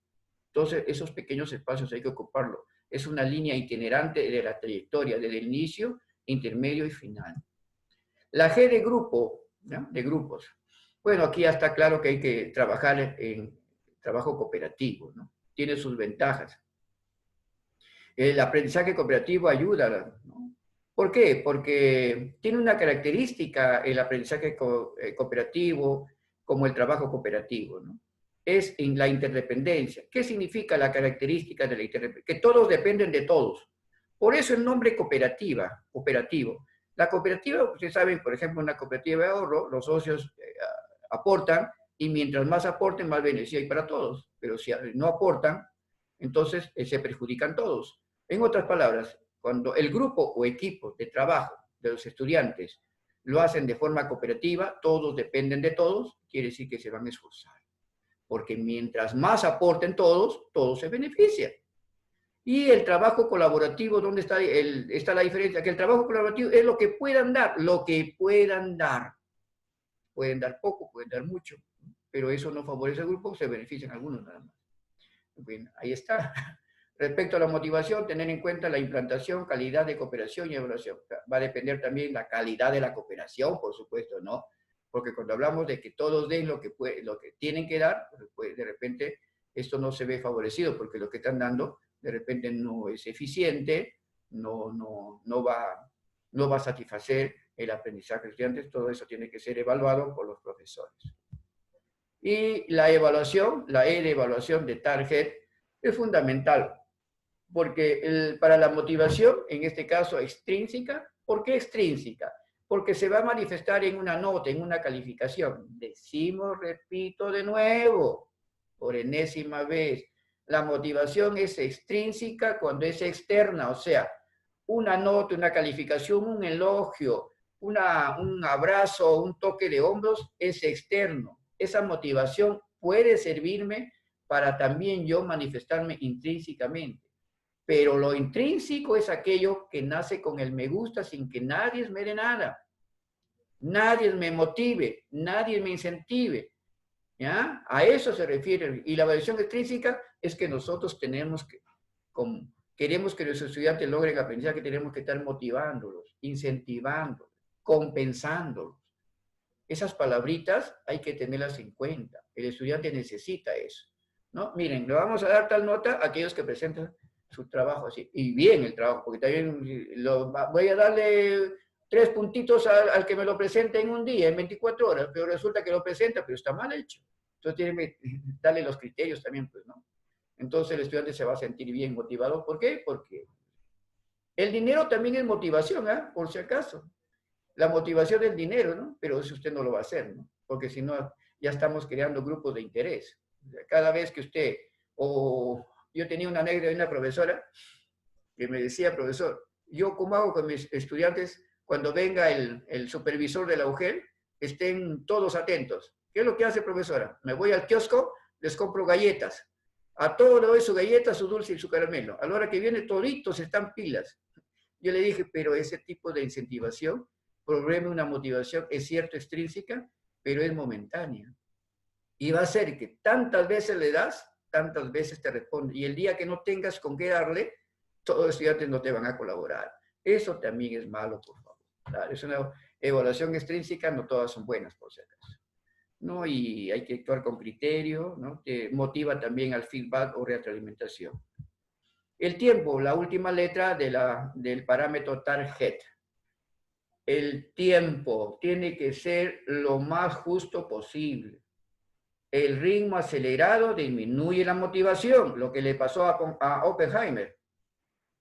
Entonces, esos pequeños espacios hay que ocuparlo. Es una línea itinerante de la trayectoria, desde el inicio, intermedio y final. La G de grupo, ¿no? De grupos. Bueno, aquí ya está claro que hay que trabajar en trabajo cooperativo, ¿no? Tiene sus ventajas. El aprendizaje cooperativo ayuda, ¿no? ¿Por qué? Porque tiene una característica el aprendizaje cooperativo como el trabajo cooperativo, ¿no? Es en la interdependencia. ¿Qué significa la característica de la interdependencia? Que todos dependen de todos. Por eso el nombre cooperativa, cooperativo. La cooperativa, ustedes saben, por ejemplo, una cooperativa de ahorro, los socios aportan y mientras más aporten, más beneficio hay para todos. Pero si no aportan, entonces se perjudican todos. En otras palabras, cuando el grupo o equipo de trabajo de los estudiantes lo hacen de forma cooperativa, todos dependen de todos, quiere decir que se van a esforzar. Porque mientras más aporten todos, todos se benefician. Y el trabajo colaborativo, ¿dónde está la diferencia? Que el trabajo colaborativo es lo que puedan dar, lo que puedan dar. Pueden dar poco, pueden dar mucho, pero eso no favorece al grupo, se benefician algunos nada más. Bien, ahí está. Respecto a la motivación, tener en cuenta la implantación, calidad de cooperación y evaluación. Va a depender también la calidad de la cooperación, por supuesto, ¿no? Porque cuando hablamos de que todos den lo que tienen que dar, pues de repente esto no se ve favorecido, porque lo que están dando de repente no es eficiente, no va a satisfacer el aprendizaje de estudiantes, todo eso tiene que ser evaluado por los profesores. Y la evaluación, la E de evaluación de target, es fundamental, porque para la motivación, en este caso extrínseca, ¿por qué extrínseca? Porque se va a manifestar en una nota, en una calificación. Decimos, repito de nuevo, por enésima vez, la motivación es extrínseca cuando es externa, o sea, una nota, una calificación, un elogio, un abrazo, un toque de hombros es externo. Esa motivación puede servirme para también yo manifestarme intrínsecamente. Pero lo intrínseco es aquello que nace con el me gusta sin que nadie me dé nada. Nadie me motive, nadie me incentive. ¿Ya? A eso se refiere. Y la evaluación extrínseca es que nosotros queremos que los estudiantes logren aprendizaje, que tenemos que estar motivándolos, incentivándolos, compensándolos. Esas palabritas hay que tenerlas en cuenta. El estudiante necesita eso, ¿no? Miren, le vamos a dar tal nota a aquellos que presentan su trabajo así. Y bien el trabajo, porque también voy a darle 3 puntitos al que me lo presente en un día, en 24 horas, pero resulta que lo presenta, pero está mal hecho. Entonces tiene que darle los criterios también, pues, ¿no? Entonces el estudiante se va a sentir bien motivado. ¿Por qué? Porque el dinero también es motivación, ¿eh? Por si acaso. La motivación del dinero, ¿no? Pero eso usted no lo va a hacer, ¿no? Porque si no, ya estamos creando grupos de interés. Cada vez que usted, yo tenía una anécdota de una profesora que me decía, profesor, yo cómo hago con mis estudiantes cuando venga el supervisor de la UGEL, estén todos atentos. ¿Qué es lo que hace, profesora? Me voy al kiosco, les compro galletas. A todos le doy su galleta, su dulce y su caramelo. A la hora que viene, toditos están pilas. Yo le dije, pero ese tipo de incentivación promueve una motivación, es cierto, extrínseca, pero es momentánea. Y va a ser que tantas veces le das, tantas veces te responde. Y el día que no tengas con qué darle, todos los estudiantes no te van a colaborar. Eso también es malo, por favor. Claro, es una evaluación extrínseca, no todas son buenas, por si acaso, ¿no? Y hay que actuar con criterio, ¿no? Que motiva también al feedback o retroalimentación. El tiempo, la última letra del parámetro target. El tiempo tiene que ser lo más justo posible. El ritmo acelerado disminuye la motivación, lo que le pasó a Oppenheimer.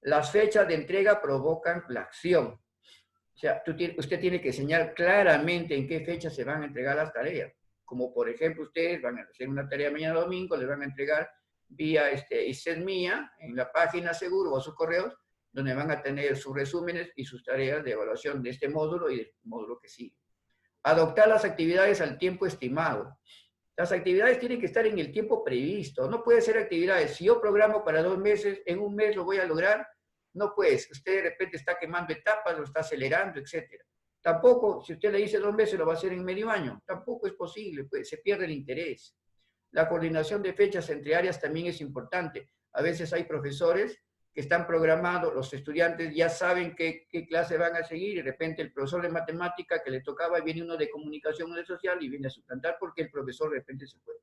Las fechas de entrega provocan la acción. O sea, usted tiene que enseñar claramente en qué fecha se van a entregar las tareas. Como por ejemplo, ustedes van a hacer una tarea mañana domingo, les van a entregar vía ISEDMIA en la página seguro o sus correos, donde van a tener sus resúmenes y sus tareas de evaluación de este módulo y del módulo que sigue. Adoptar las actividades al tiempo estimado. Las actividades tienen que estar en el tiempo previsto. No puede ser actividades. Si yo programo para 2 meses, en un mes lo voy a lograr. No puede. Usted de repente está quemando etapas, lo está acelerando, etc. Tampoco, si usted le dice 2 meses, lo va a hacer en medio año. Tampoco es posible, pues se pierde el interés. La coordinación de fechas entre áreas también es importante. A veces hay profesores que están programados, los estudiantes ya saben qué clase van a seguir, y de repente el profesor de matemática que le tocaba, viene uno de comunicación o de social y viene a suplantar porque el profesor de repente se fue.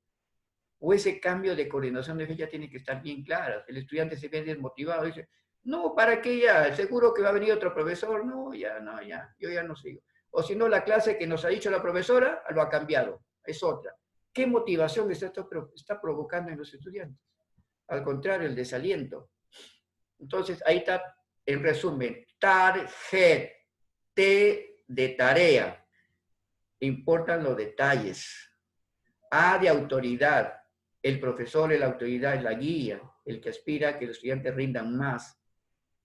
O ese cambio de coordinación de fecha tiene que estar bien claro. El estudiante se ve desmotivado, dice, no, ¿para qué ya? Seguro que va a venir otro profesor. No, ya, yo ya no sigo. O si no, la clase que nos ha dicho la profesora lo ha cambiado, es otra. ¿Qué motivación está provocando en los estudiantes? Al contrario, el desaliento. Entonces, ahí está, en resumen, target, T de tarea. Importan los detalles. A de autoridad. El profesor es la autoridad, es la guía, el que aspira a que los estudiantes rindan más.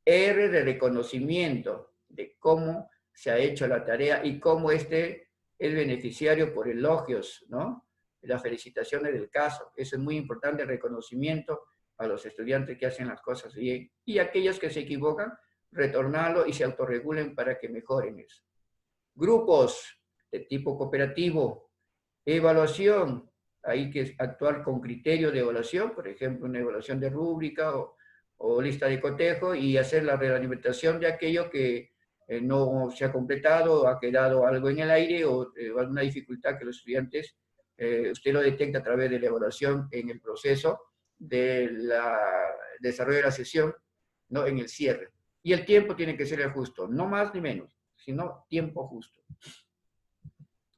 R de reconocimiento, de cómo se ha hecho la tarea y cómo este es beneficiario por elogios, ¿no? Las felicitaciones del caso. Eso es muy importante, el reconocimiento a los estudiantes que hacen las cosas bien. Y aquellos que se equivocan, retornarlo y se autorregulen para que mejoren eso. Grupos de tipo cooperativo. Evaluación. Hay que actuar con criterio de evaluación, por ejemplo, una evaluación de rúbrica o lista de cotejo, y hacer la realimentación de aquello que no se ha completado, ha quedado algo en el aire o alguna dificultad que los estudiantes, usted lo detecta a través de la evaluación en el proceso del desarrollo de la sesión, ¿no? En el cierre. Y el tiempo tiene que ser el justo, no más ni menos, sino tiempo justo.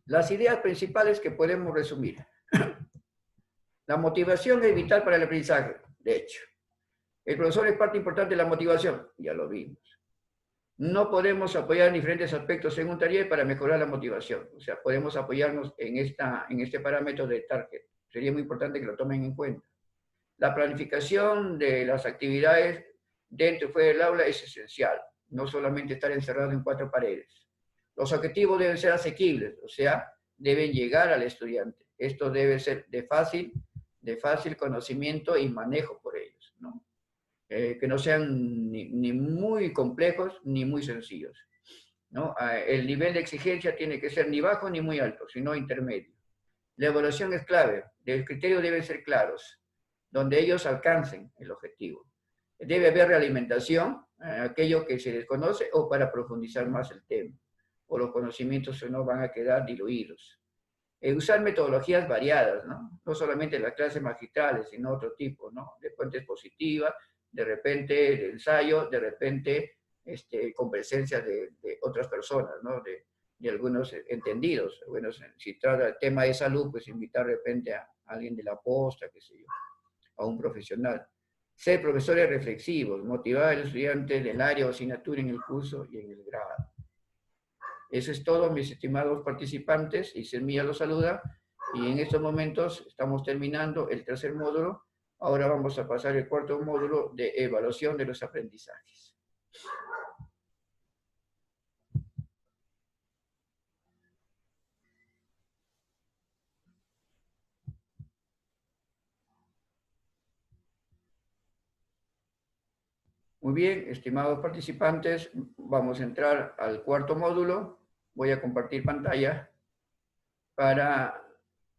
Las ideas principales que podemos resumir. La motivación es vital para el aprendizaje, de hecho. El profesor es parte importante de la motivación, ya lo vimos. No podemos apoyar en diferentes aspectos en un taller para mejorar la motivación. O sea, podemos apoyarnos en este parámetro de target. Sería muy importante que lo tomen en cuenta. La planificación de las actividades dentro y fuera del aula es esencial. No solamente estar encerrado en 4 paredes. Los objetivos deben ser asequibles, o sea, deben llegar al estudiante. Esto debe ser de fácil conocimiento y manejo por ellos, ¿no? Que no sean ni muy complejos ni muy sencillos, ¿no? El nivel de exigencia tiene que ser ni bajo ni muy alto, sino intermedio. La evaluación es clave, los criterios deben ser claros, donde ellos alcancen el objetivo. Debe haber realimentación, aquello que se desconoce, o para profundizar más el tema, o los conocimientos no van a quedar diluidos. Usar metodologías variadas, ¿no? No solamente las clases magistrales, sino otro tipo, ¿no? De fuentes positivas, de repente de ensayo, de repente con presencia de otras personas, ¿no? De algunos entendidos. Bueno, si trata el tema de salud, pues invitar de repente a alguien de la posta, qué sé yo, a un profesional. Ser profesores reflexivos, motivar al estudiante del área o asignatura en el curso y en el grado. Eso es todo, mis estimados participantes. ISEDMIA los saluda. Y en estos momentos estamos terminando el tercer módulo. Ahora vamos a pasar al cuarto módulo de evaluación de los aprendizajes. Muy bien, estimados participantes, vamos a entrar al cuarto módulo. Voy a compartir pantalla para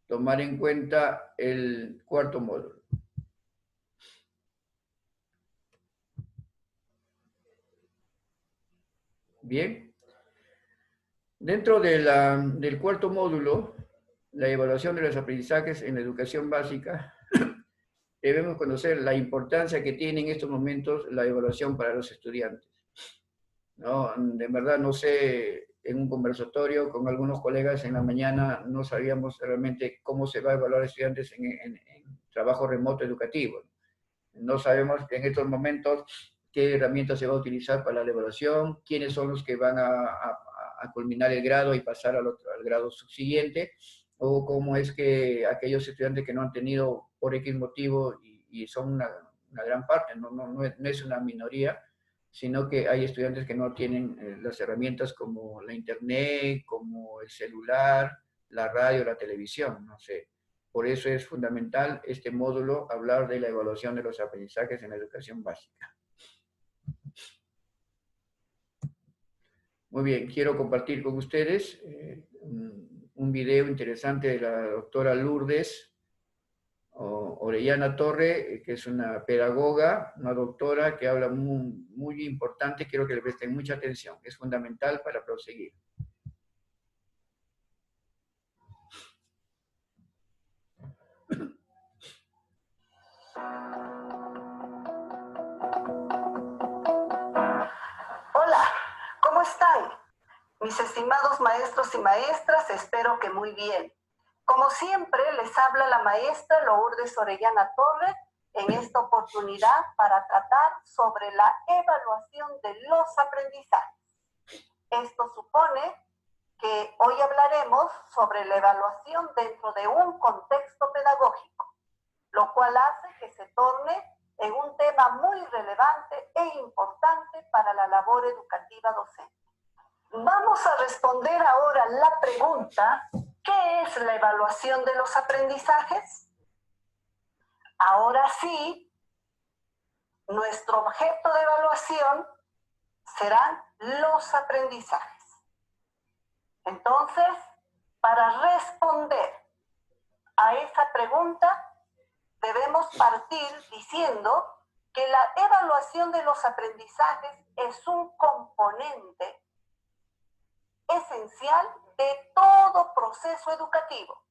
tomar en cuenta el cuarto módulo. Bien. Dentro de del cuarto módulo, la evaluación de los aprendizajes en la educación básica, debemos conocer la importancia que tiene en estos momentos la evaluación para los estudiantes. ¿No? De verdad, no sé, en un conversatorio con algunos colegas en la mañana no sabíamos realmente cómo se va a evaluar a estudiantes en trabajo remoto educativo. No sabemos en estos momentos qué herramientas se va a utilizar para la evaluación, quiénes son los que van a culminar el grado y pasar al grado subsiguiente, o cómo es que aquellos estudiantes que no han tenido por X motivo, y son una gran parte, no es una minoría, sino que hay estudiantes que no tienen las herramientas como la internet, como el celular, la radio, la televisión, no sé. Por eso es fundamental este módulo hablar de la evaluación de los aprendizajes en la educación básica. Muy bien, quiero compartir con ustedes un video interesante de la doctora Lourdes Orellana Torre, que es una pedagoga, una doctora que habla muy importante, quiero que le presten mucha atención, es fundamental para proseguir. Hola, ¿cómo están? Mis estimados maestros y maestras, espero que muy bien. Como siempre, les habla la maestra Lourdes Orellana Torre en esta oportunidad para tratar sobre la evaluación de los aprendizajes. Esto supone que hoy hablaremos sobre la evaluación dentro de un contexto pedagógico, lo cual hace que se torne en un tema muy relevante e importante para la labor educativa docente. Vamos a responder ahora la pregunta, ¿qué es la evaluación de los aprendizajes? Ahora sí, nuestro objeto de evaluación serán los aprendizajes. Entonces, para responder a esa pregunta, debemos partir diciendo que la evaluación de los aprendizajes es un componente esencial de todo proceso educativo.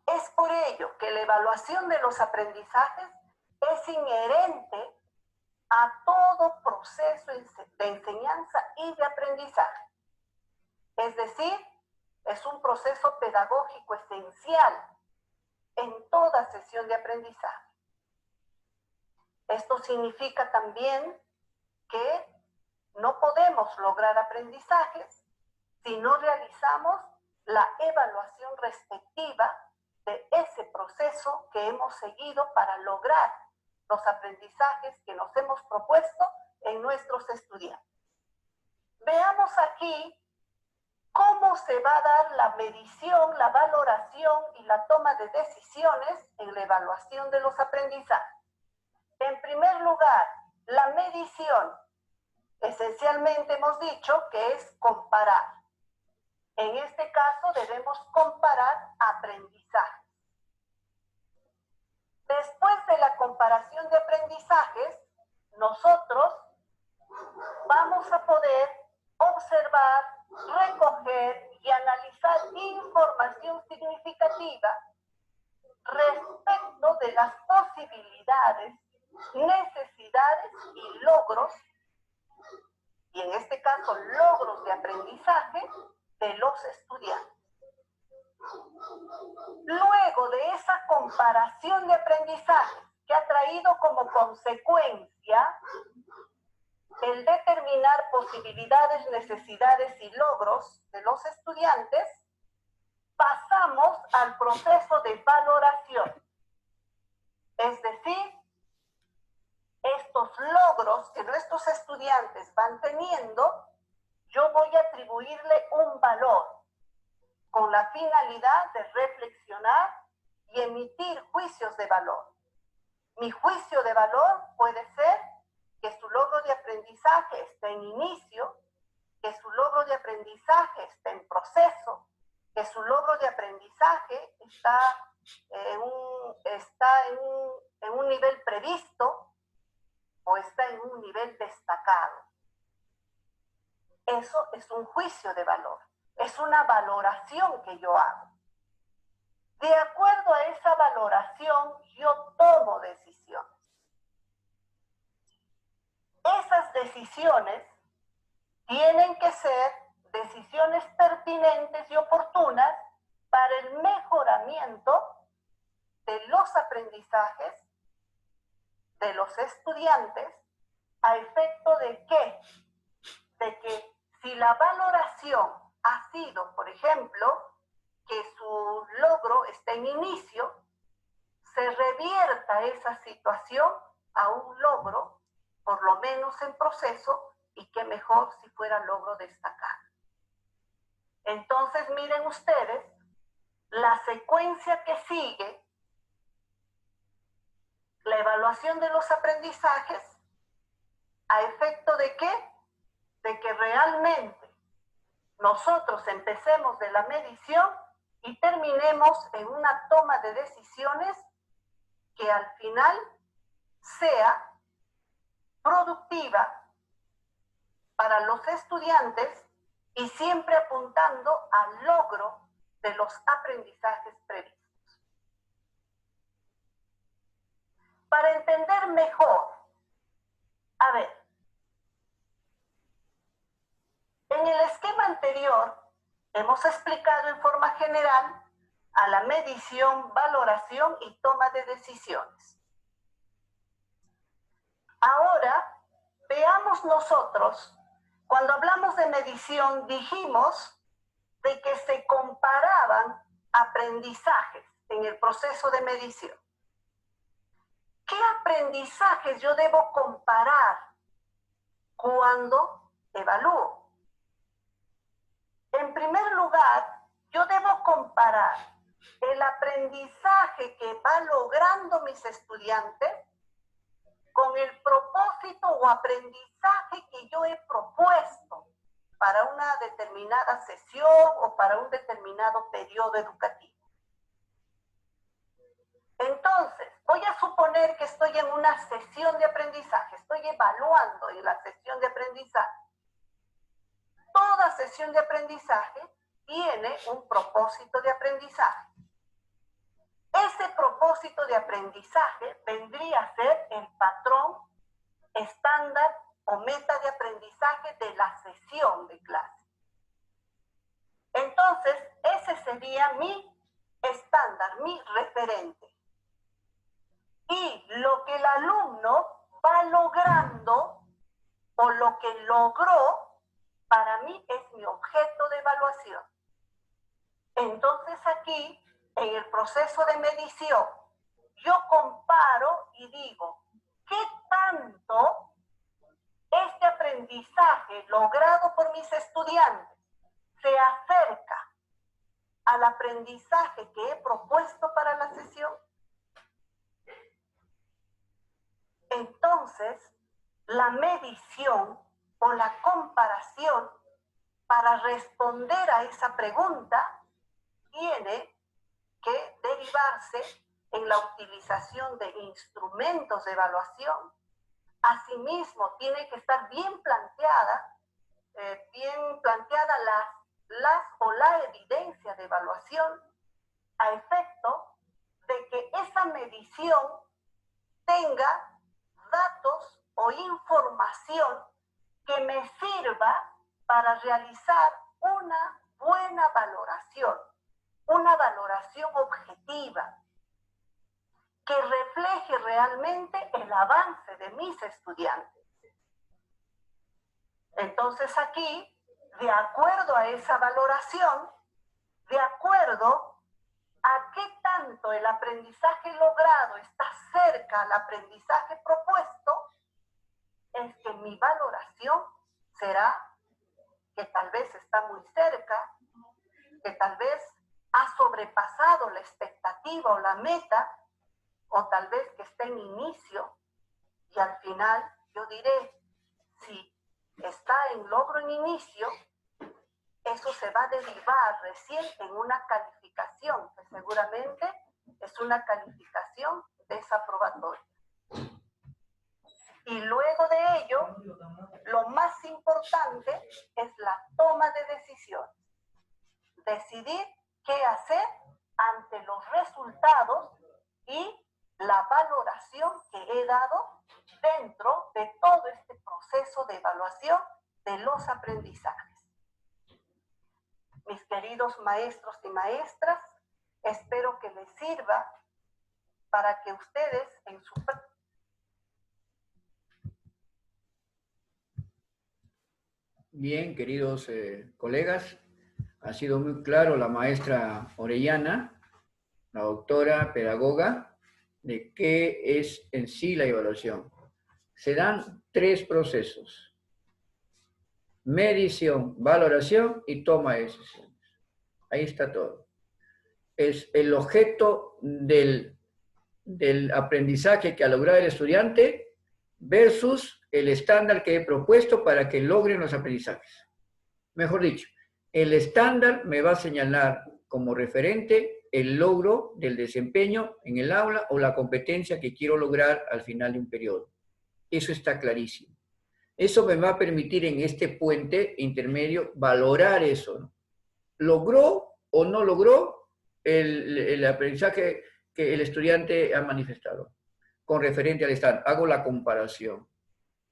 Es por ello que la evaluación de los aprendizajes es inherente a todo proceso de enseñanza y de aprendizaje. Es decir, es un proceso pedagógico esencial en toda sesión de aprendizaje. Esto significa también que no podemos lograr aprendizajes si no realizamos la evaluación respectiva de ese proceso que hemos seguido para lograr los aprendizajes que nos hemos propuesto en nuestros estudiantes. Veamos aquí cómo se va a dar la medición, la valoración y la toma de decisiones en la evaluación de los aprendizajes. En primer lugar, la medición. Esencialmente hemos dicho que es comparar. En este caso debemos comparar aprendizajes. Después de la comparación de aprendizajes, nosotros vamos a poder observar, recoger y analizar información significativa respecto de las posibilidades, necesidades y logros, y en este caso logros de aprendizaje de los estudiantes. Luego de esa comparación de aprendizaje que ha traído como consecuencia el determinar posibilidades, necesidades y logros de los estudiantes, pasamos al proceso de valoración. Es decir, estos logros que nuestros estudiantes van teniendo, yo voy a atribuirle un valor con la finalidad de reflexionar y emitir juicios de valor. Mi juicio de valor puede ser que su logro de aprendizaje está en inicio, que su logro de aprendizaje está en proceso, que su logro de aprendizaje está en un nivel previsto o está en un nivel destacado. eso es un juicio de valor, es una valoración que yo hago. De acuerdo a esa valoración, yo tomo decisiones. Esas decisiones tienen que ser decisiones pertinentes y oportunas para el mejoramiento de los aprendizajes de los estudiantes, a efecto de qué? De que si la valoración ha sido, por ejemplo, que su logro está en inicio, se revierta esa situación a un logro, por lo menos en proceso, y que mejor si fuera logro destacado. Entonces, miren ustedes, la secuencia que sigue, la evaluación de los aprendizajes, ¿a efecto de qué? De que realmente nosotros empecemos de la medición y terminemos en una toma de decisiones que al final sea productiva para los estudiantes y siempre apuntando al logro de los aprendizajes previstos. Para entender mejor, a ver, en el esquema anterior hemos explicado en forma general a la medición, valoración y toma de decisiones. Ahora, veamos nosotros, cuando hablamos de medición, dijimos de que se comparaban aprendizajes en el proceso de medición. ¿Qué aprendizajes yo debo comparar cuando evalúo? En primer lugar, yo debo comparar el aprendizaje que va logrando mis estudiantes con el propósito o aprendizaje que yo he propuesto para una determinada sesión o para un determinado periodo educativo. Entonces, voy a suponer que estoy en una sesión de aprendizaje, estoy evaluando en la sesión de aprendizaje. Toda sesión de aprendizaje tiene un propósito de aprendizaje. Ese propósito de aprendizaje vendría a ser el patrón estándar o meta de aprendizaje de la sesión de clase. Entonces, ese sería mi estándar, mi referente. Y lo que el alumno va logrando o lo que logró, para mí es mi objeto de evaluación. Entonces aquí, en el proceso de medición, yo comparo y digo, ¿qué tanto este aprendizaje logrado por mis estudiantes se acerca al aprendizaje que he propuesto para la sesión? Entonces, la medición o la comparación para responder a esa pregunta tiene que derivarse en la utilización de instrumentos de evaluación. Asimismo, tiene que estar bien planteada la evidencia de evaluación a efecto de que esa medición tenga datos o información que me sirva para realizar una buena valoración, una valoración objetiva, que refleje realmente el avance de mis estudiantes. Entonces aquí, de acuerdo a esa valoración, de acuerdo a qué tanto el aprendizaje logrado está cerca al aprendizaje propuesto, es que mi valoración será que tal vez está muy cerca, que tal vez ha sobrepasado la expectativa o la meta, o tal vez que está en inicio, y al final yo diré, si está en logro en inicio, eso se va a derivar recién en una calificación, que seguramente es una calificación desaprobatoria. Y luego de ello, lo más importante importante es la toma de decisiones. Decidir qué hacer ante los resultados y la valoración que he dado dentro de todo este proceso de evaluación de los aprendizajes. Mis queridos maestros y maestras, espero que les sirva para que ustedes en su... Bien, queridos colegas, ha sido muy claro la maestra Orellana, la doctora pedagoga, de qué es en sí la evaluación. Se dan 3 procesos: medición, valoración y toma de decisiones. Ahí está todo. Es el objeto del aprendizaje que ha logrado el estudiante versus el estándar que he propuesto para que logren los aprendizajes. Mejor dicho, el estándar me va a señalar como referente el logro del desempeño en el aula o la competencia que quiero lograr al final de un periodo. Eso está clarísimo. Eso me va a permitir en este puente intermedio valorar eso, ¿no? ¿Logró o no logró el aprendizaje que el estudiante ha manifestado? Con referente al estándar, hago la comparación,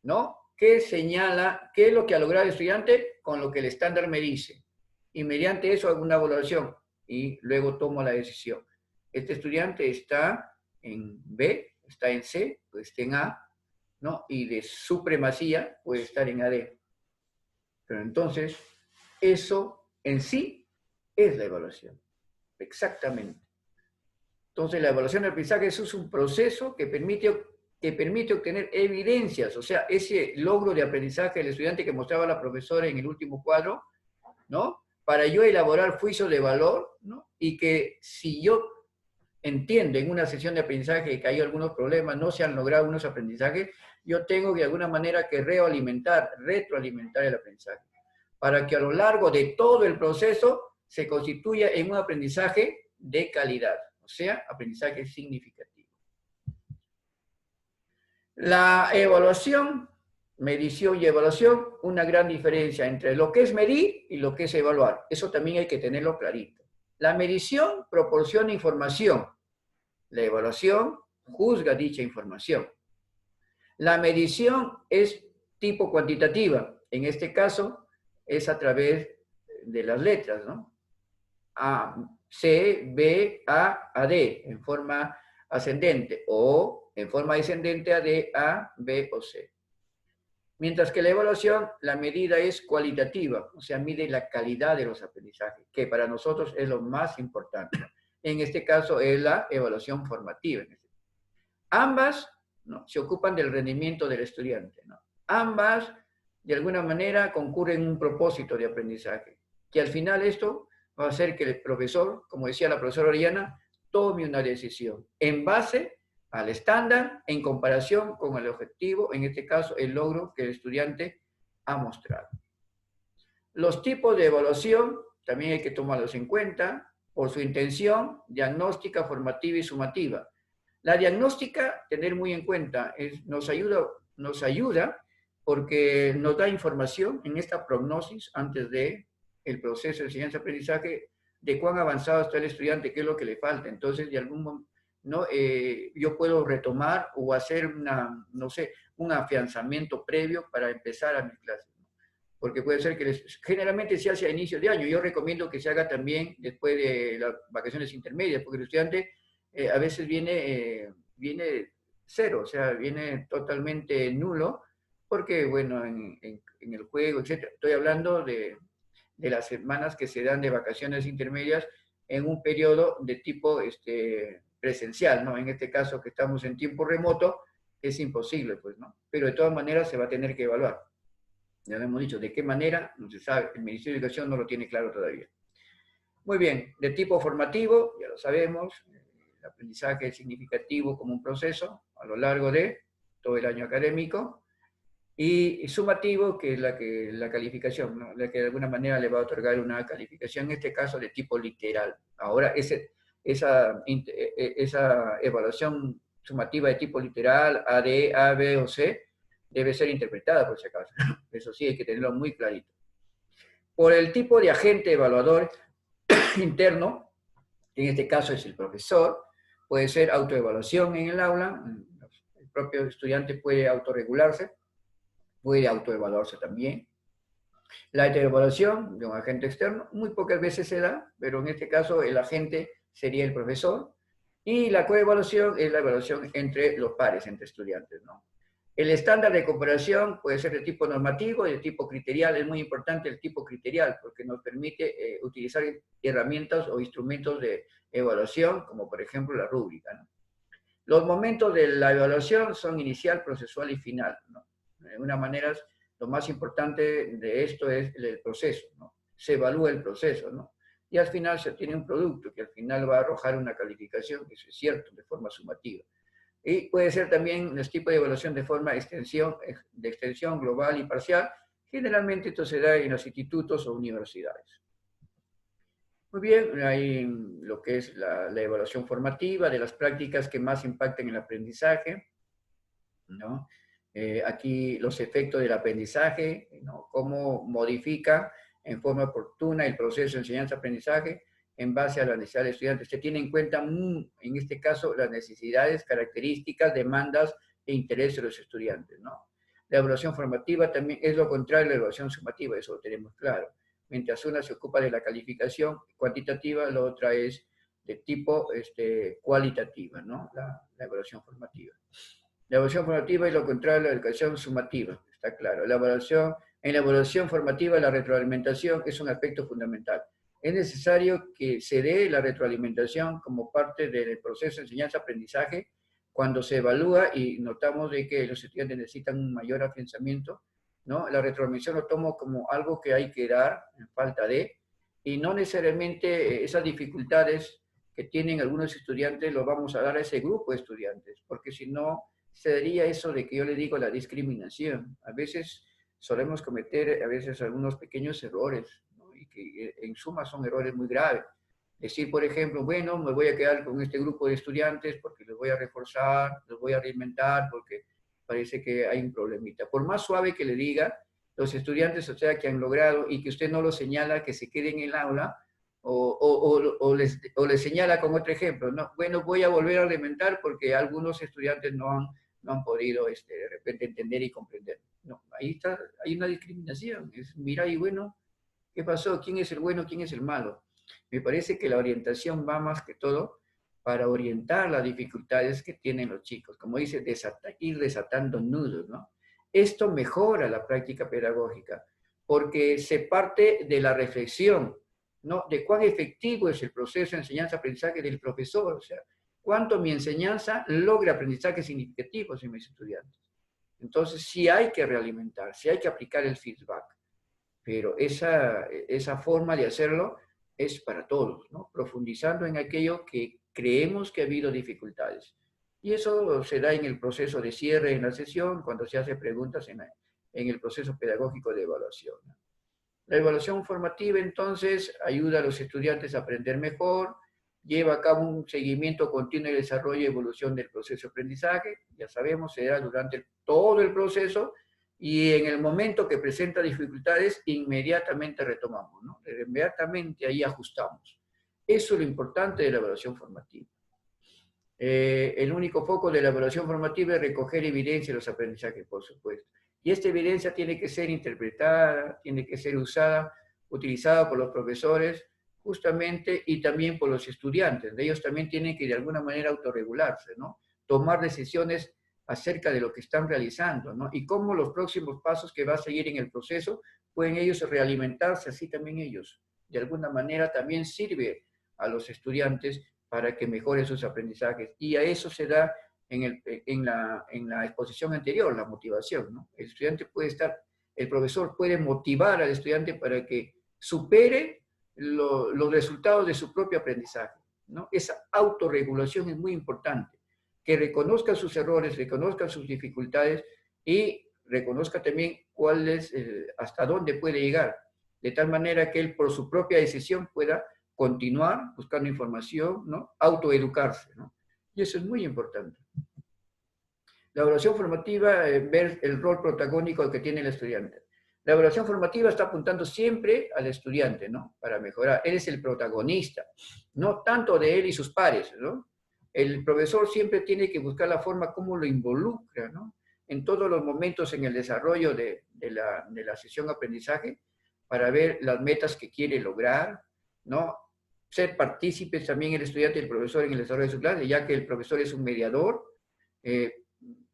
¿no? ¿Qué señala, qué es lo que ha logrado el estudiante con lo que el estándar me dice? Y mediante eso hago una evaluación y luego tomo la decisión. Este estudiante está en B, está en C, pues está en A, ¿no? Y de supremacía puede estar en AD. Pero entonces, eso en sí es la evaluación. Exactamente. Entonces, la evaluación del aprendizaje eso es un proceso que permite obtener evidencias, o sea, ese logro de aprendizaje del estudiante que mostraba la profesora en el último cuadro, ¿no? Para yo elaborar juicios de valor, ¿no? Y que si yo entiendo en una sesión de aprendizaje que hay algunos problemas, no se han logrado unos aprendizajes, yo tengo de alguna manera que retroalimentar el aprendizaje, para que a lo largo de todo el proceso se constituya en un aprendizaje de calidad, o sea, aprendizaje significativo. La evaluación, medición y evaluación, una gran diferencia entre lo que es medir y lo que es evaluar. Eso también hay que tenerlo clarito. La medición proporciona información. La evaluación juzga dicha información. La medición es tipo cuantitativa. En este caso, es a través de las letras, ¿no? A, C, B, A, D, en forma ascendente, o en forma descendente a D, A, B o C. Mientras que la evaluación, la medida es cualitativa, o sea, mide la calidad de los aprendizajes, que para nosotros es lo más importante. En este caso es la evaluación formativa. Ambas, ¿no?, se ocupan del rendimiento del estudiante, ¿no? Ambas, de alguna manera, concurren en un propósito de aprendizaje, que al final esto va a hacer que el profesor, como decía la profesora Orellana, tome una decisión en base al estándar en comparación con el objetivo, en este caso el logro que el estudiante ha mostrado. Los tipos de evaluación también hay que tomarlos en cuenta por su intención, diagnóstica, formativa y sumativa. La diagnóstica, tener muy en cuenta, nos ayuda porque nos da información en esta prognosis antes de el proceso de enseñanza-aprendizaje, de cuán avanzado está el estudiante, qué es lo que le falta. Entonces, de algún modo, ¿no? Yo puedo retomar o hacer un afianzamiento previo para empezar a mis clases. Porque puede ser que generalmente se hace a inicio de año. Yo recomiendo que se haga también después de las vacaciones intermedias, porque el estudiante a veces viene cero, o sea, viene totalmente nulo, porque, bueno, en el juego, etc. Estoy hablando de las semanas que se dan de vacaciones intermedias en un periodo de tipo presencial, ¿no? En este caso que estamos en tiempo remoto, es imposible, pues, ¿no? Pero de todas maneras se va a tener que evaluar. Ya lo hemos dicho, ¿de qué manera? No se sabe, el Ministerio de Educación no lo tiene claro todavía. Muy bien, de tipo formativo, ya lo sabemos, el aprendizaje es significativo como un proceso a lo largo de todo el año académico, y sumativo, que es la calificación, ¿no? La que de alguna manera le va a otorgar una calificación, en este caso de tipo literal. Ahora, esa evaluación sumativa de tipo literal, A, D, A, B o C, debe ser interpretada por si acaso. Eso sí, hay que tenerlo muy clarito. Por el tipo de agente evaluador interno, que en este caso es el profesor, puede ser autoevaluación en el aula, el propio estudiante puede autorregularse, puede autoevaluarse también. La heteroevaluación de un agente externo muy pocas veces se da, pero en este caso el agente sería el profesor, y la coevaluación es la evaluación entre los pares, entre estudiantes, ¿no? El estándar de comparación puede ser de tipo normativo y de tipo criterial. Es muy importante el tipo criterial porque nos permite utilizar herramientas o instrumentos de evaluación, como por ejemplo la rúbrica, ¿no? Los momentos de la evaluación son inicial, procesual y final, ¿no? De alguna manera, lo más importante de esto es el proceso, ¿no? Se evalúa el proceso, ¿no? Y al final se obtiene un producto que al final va a arrojar una calificación, que eso es cierto, de forma sumativa. Y puede ser también los tipos de evaluación de forma de extensión global y parcial. Generalmente esto se da en los institutos o universidades. Muy bien, hay lo que es la evaluación formativa de las prácticas que más impactan en el aprendizaje, ¿no? Aquí los efectos del aprendizaje, ¿no? Cómo modifica en forma oportuna el proceso de enseñanza-aprendizaje en base a las necesidades del estudiante. Se tiene en cuenta, en este caso, las necesidades, características, demandas e intereses de los estudiantes, ¿no? La evaluación formativa también es lo contrario a la evaluación sumativa, eso lo tenemos claro. Mientras una se ocupa de la calificación cuantitativa, la otra es de tipo cualitativa, ¿no? La evaluación formativa. La evaluación formativa es lo contrario a la educación sumativa, está claro. En la evaluación formativa la retroalimentación es un aspecto fundamental. Es necesario que se dé la retroalimentación como parte del proceso de enseñanza-aprendizaje cuando se evalúa y notamos de que los estudiantes necesitan un mayor afianzamiento, ¿no? La retroalimentación lo tomo como algo que hay que dar en falta de, y no necesariamente esas dificultades que tienen algunos estudiantes lo vamos a dar a ese grupo de estudiantes, porque si no, sería eso de que yo le digo la discriminación. A veces solemos cometer algunos pequeños errores, ¿no? Y que en suma son errores muy graves. Decir, por ejemplo, bueno, me voy a quedar con este grupo de estudiantes porque los voy a reforzar, los voy a alimentar porque parece que hay un problemita. Por más suave que le diga, los estudiantes, o sea, que han logrado y que usted no los señala que se queden en el aula, o les señala con otro ejemplo, ¿no? Bueno, voy a volver a alimentar porque algunos estudiantes no han podido de repente entender y comprender. No, ahí está, hay una discriminación. Es, mira, y bueno, ¿qué pasó? ¿Quién es el bueno? ¿Quién es el malo? Me parece que la orientación va más que todo para orientar las dificultades que tienen los chicos. Como dice, ir desatando nudos, ¿no? Esto mejora la práctica pedagógica porque se parte de la reflexión, ¿no? De cuán efectivo es el proceso de enseñanza-aprendizaje del profesor, o sea, cuánto mi enseñanza logra aprendizajes significativos en mis estudiantes. Entonces, sí hay que realimentar, sí hay que aplicar el feedback, pero esa forma de hacerlo es para todos, ¿no? Profundizando en aquello que creemos que ha habido dificultades. Y eso se da en el proceso de cierre en la sesión, cuando se hace preguntas en el proceso pedagógico de evaluación, ¿no? La evaluación formativa, entonces, ayuda a los estudiantes a aprender mejor, lleva a cabo un seguimiento continuo de desarrollo y evolución del proceso de aprendizaje, ya sabemos, se da durante todo el proceso, y en el momento que presenta dificultades, inmediatamente retomamos, ¿no? Inmediatamente ahí ajustamos. Eso es lo importante de la evaluación formativa. El único foco de la evaluación formativa es recoger evidencia de los aprendizajes, por supuesto. Y esta evidencia tiene que ser interpretada, tiene que ser utilizada por los profesores, justamente, y también por los estudiantes. Ellos también tienen que de alguna manera autorregularse, ¿no? Tomar decisiones acerca de lo que están realizando, ¿no? Y cómo los próximos pasos que va a seguir en el proceso pueden ellos realimentarse, así también ellos. De alguna manera también sirve a los estudiantes para que mejoren sus aprendizajes. Y a eso se da en la exposición anterior, la motivación, ¿no? El profesor puede motivar al estudiante para que supere los resultados de su propio aprendizaje, ¿no? Esa autorregulación es muy importante, que reconozca sus errores, reconozca sus dificultades y reconozca también hasta dónde puede llegar, de tal manera que él por su propia decisión pueda continuar buscando información, ¿no? Autoeducarse, ¿no? Y eso es muy importante. La evaluación formativa, ver el rol protagónico que tiene el estudiante. La evaluación formativa está apuntando siempre al estudiante, ¿no? Para mejorar. Él es el protagonista, no tanto de él y sus pares, ¿no? El profesor siempre tiene que buscar la forma como lo involucra, ¿no? En todos los momentos en el desarrollo de la sesión aprendizaje, para ver las metas que quiere lograr, ¿no? Ser partícipes también el estudiante y el profesor en el desarrollo de su clase, ya que el profesor es un mediador,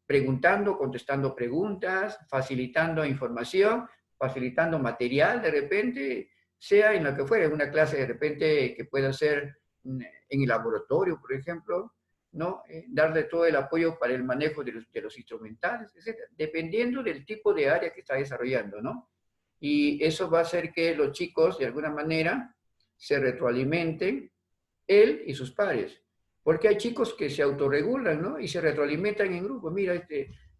preguntando, contestando preguntas, facilitando información, facilitando material de repente, sea en lo que fuera, en una clase de repente que pueda ser en el laboratorio, por ejemplo, ¿no? Darle todo el apoyo para el manejo de los instrumentales, etc. Dependiendo del tipo de área que está desarrollando, ¿no? Y eso va a hacer que los chicos, de alguna manera, se retroalimenten, él y sus pares. Porque hay chicos que se autorregulan, ¿no? Y se retroalimentan en grupo. Mira,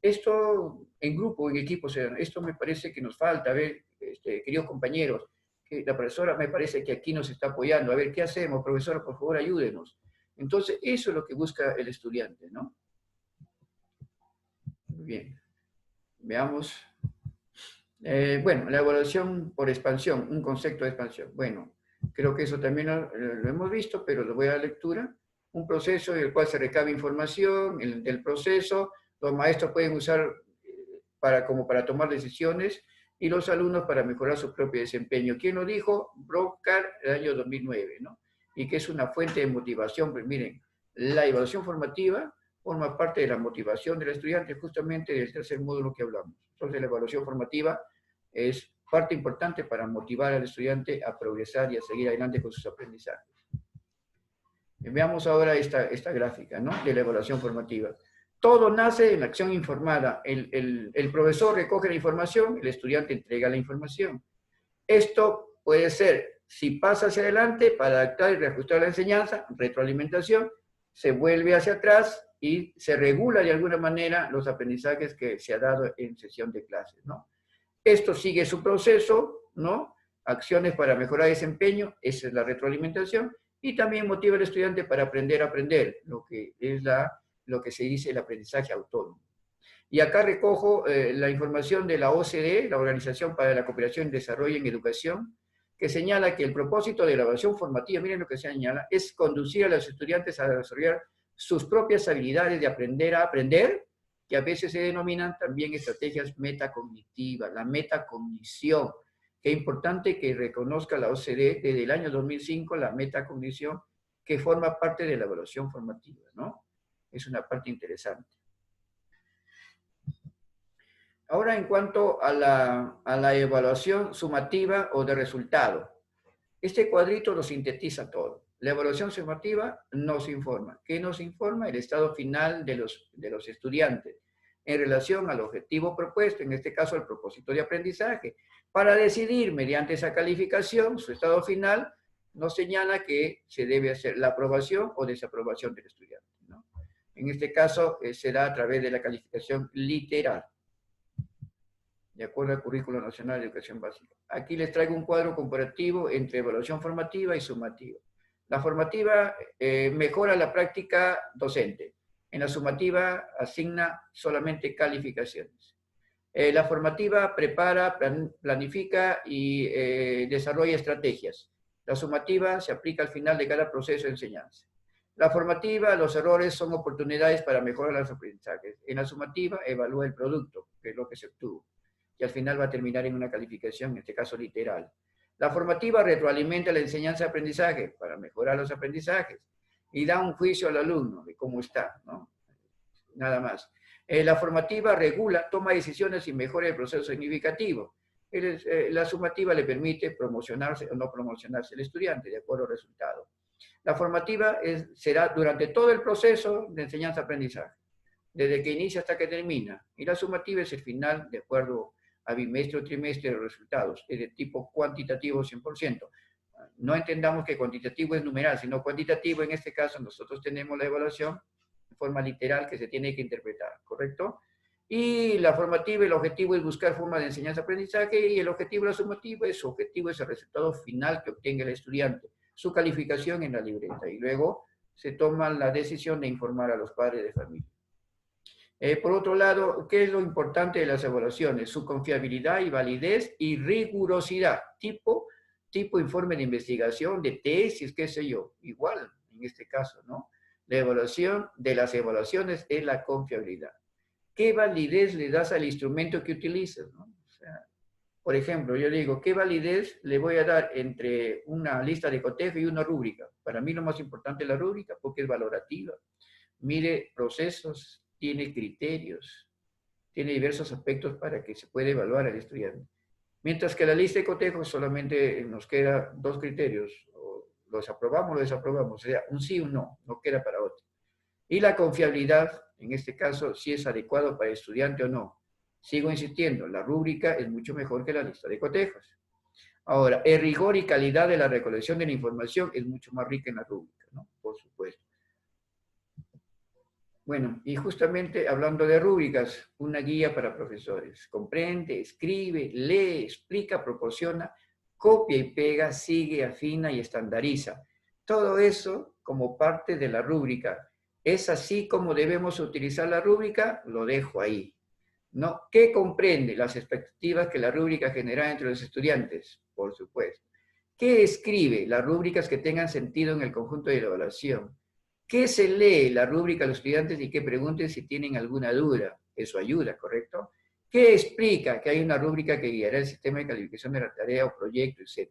esto en grupo, en equipo, o sea, esto me parece que nos falta. A ver, queridos compañeros, que la profesora me parece que aquí nos está apoyando. A ver, ¿qué hacemos? Profesora, por favor, ayúdenos. Entonces, eso es lo que busca el estudiante, ¿no? Muy bien. Veamos. Bueno, la evaluación por expansión, un concepto de expansión. Bueno, creo que eso también lo hemos visto, pero lo voy a dar lectura. Un proceso en el cual se recaba información del proceso, los maestros pueden usar como para tomar decisiones y los alumnos para mejorar su propio desempeño. ¿Quién lo dijo? Brockart, el año 2009, ¿no? Y que es una fuente de motivación. Pues miren, la evaluación formativa forma parte de la motivación del estudiante, justamente del tercer módulo que hablamos. Entonces, la evaluación formativa es parte importante para motivar al estudiante a progresar y a seguir adelante con sus aprendizajes. Veamos ahora esta gráfica, ¿no? De la evaluación formativa. Todo nace en la acción informada. El profesor recoge la información, el estudiante entrega la información. Esto puede ser, si pasa hacia adelante, para adaptar y reajustar la enseñanza, retroalimentación, se vuelve hacia atrás y se regula de alguna manera los aprendizajes que se ha dado en sesión de clases, ¿no? Esto sigue su proceso, ¿no? Acciones para mejorar desempeño, esa es la retroalimentación, y también motiva al estudiante para aprender a aprender, lo que es lo que se dice el aprendizaje autónomo. Y acá recojo la información de la OCDE, la Organización para la Cooperación y Desarrollo en Educación, que señala que el propósito de la evaluación formativa, miren lo que se señala, es conducir a los estudiantes a desarrollar sus propias habilidades de aprender a aprender, que a veces se denominan también estrategias metacognitivas, la metacognición. Qué importante que reconozca la OCDE desde el año 2005 la metacognición, que forma parte de la evaluación formativa, ¿no? Es una parte interesante. Ahora, en cuanto a la evaluación sumativa o de resultado, este cuadrito lo sintetiza todo. La evaluación sumativa nos informa. ¿Qué nos informa? El estado final de los estudiantes en relación al objetivo propuesto, en este caso el propósito de aprendizaje. Para decidir mediante esa calificación, su estado final nos señala que se debe hacer la aprobación o desaprobación del estudiante, ¿no? En este caso será a través de la calificación literal, de acuerdo al Currículo Nacional de Educación Básica. Aquí les traigo un cuadro comparativo entre evaluación formativa y sumativa. La formativa mejora la práctica docente. En la sumativa asigna solamente calificaciones. La formativa prepara, planifica y desarrolla estrategias. La sumativa se aplica al final de cada proceso de enseñanza. La formativa, los errores son oportunidades para mejorar los aprendizajes. En la sumativa evalúa el producto, que es lo que se obtuvo, y al final va a terminar en una calificación, en este caso literal. La formativa retroalimenta la enseñanza y aprendizaje para mejorar los aprendizajes y da un juicio al alumno de cómo está, ¿no? Nada más. La formativa regula, toma decisiones y mejora el proceso significativo. La sumativa le permite promocionarse o no promocionarse el estudiante de acuerdo al resultado. La formativa será durante todo el proceso de enseñanza-aprendizaje, desde que inicia hasta que termina. Y la sumativa es el final de acuerdo a bimestre o trimestre de los resultados, es de tipo cuantitativo 100%. No entendamos que cuantitativo es numeral, sino cuantitativo. En este caso nosotros tenemos la evaluación de forma literal que se tiene que interpretar, ¿correcto? Y la formativa, el objetivo es buscar formas de enseñanza-aprendizaje, y el objetivo de la sumativa, su objetivo es el resultado final que obtenga el estudiante, su calificación en la libreta, y luego se toma la decisión de informar a los padres de familia. Por otro lado, ¿qué es lo importante de las evaluaciones? Su confiabilidad y validez y rigurosidad. Tipo informe de investigación, de tesis, qué sé yo. Igual, en este caso, ¿no? La evaluación de las evaluaciones es la confiabilidad. ¿Qué validez le das al instrumento que utilizas, ¿no? O sea, por ejemplo, yo digo, ¿qué validez le voy a dar entre una lista de cotejo y una rúbrica? Para mí lo más importante es la rúbrica porque es valorativa. Mire procesos, tiene criterios, tiene diversos aspectos para que se pueda evaluar al estudiante. Mientras que la lista de cotejos solamente nos queda dos criterios, o los aprobamos o los desaprobamos, o sea, un sí o un no, no queda para otro. Y la confiabilidad, en este caso, si es adecuado para el estudiante o no. Sigo insistiendo, la rúbrica es mucho mejor que la lista de cotejos. Ahora, el rigor y calidad de la recolección de la información es mucho más rica en la rúbrica, ¿no? Por supuesto. Bueno, y justamente hablando de rúbricas, una guía para profesores. Comprende, escribe, lee, explica, proporciona, copia y pega, sigue, afina y estandariza. Todo eso como parte de la rúbrica. ¿Es así como debemos utilizar la rúbrica? Lo dejo ahí. ¿No? ¿Qué comprende? Las expectativas que la rúbrica genera entre los estudiantes, por supuesto. ¿Qué escribe? Las rúbricas que tengan sentido en el conjunto de la evaluación. ¿Qué se lee? La rúbrica a los estudiantes y que pregunten si tienen alguna duda. Eso ayuda, ¿correcto? ¿Qué explica? Que hay una rúbrica que guiará el sistema de calificación de la tarea o proyecto, etc.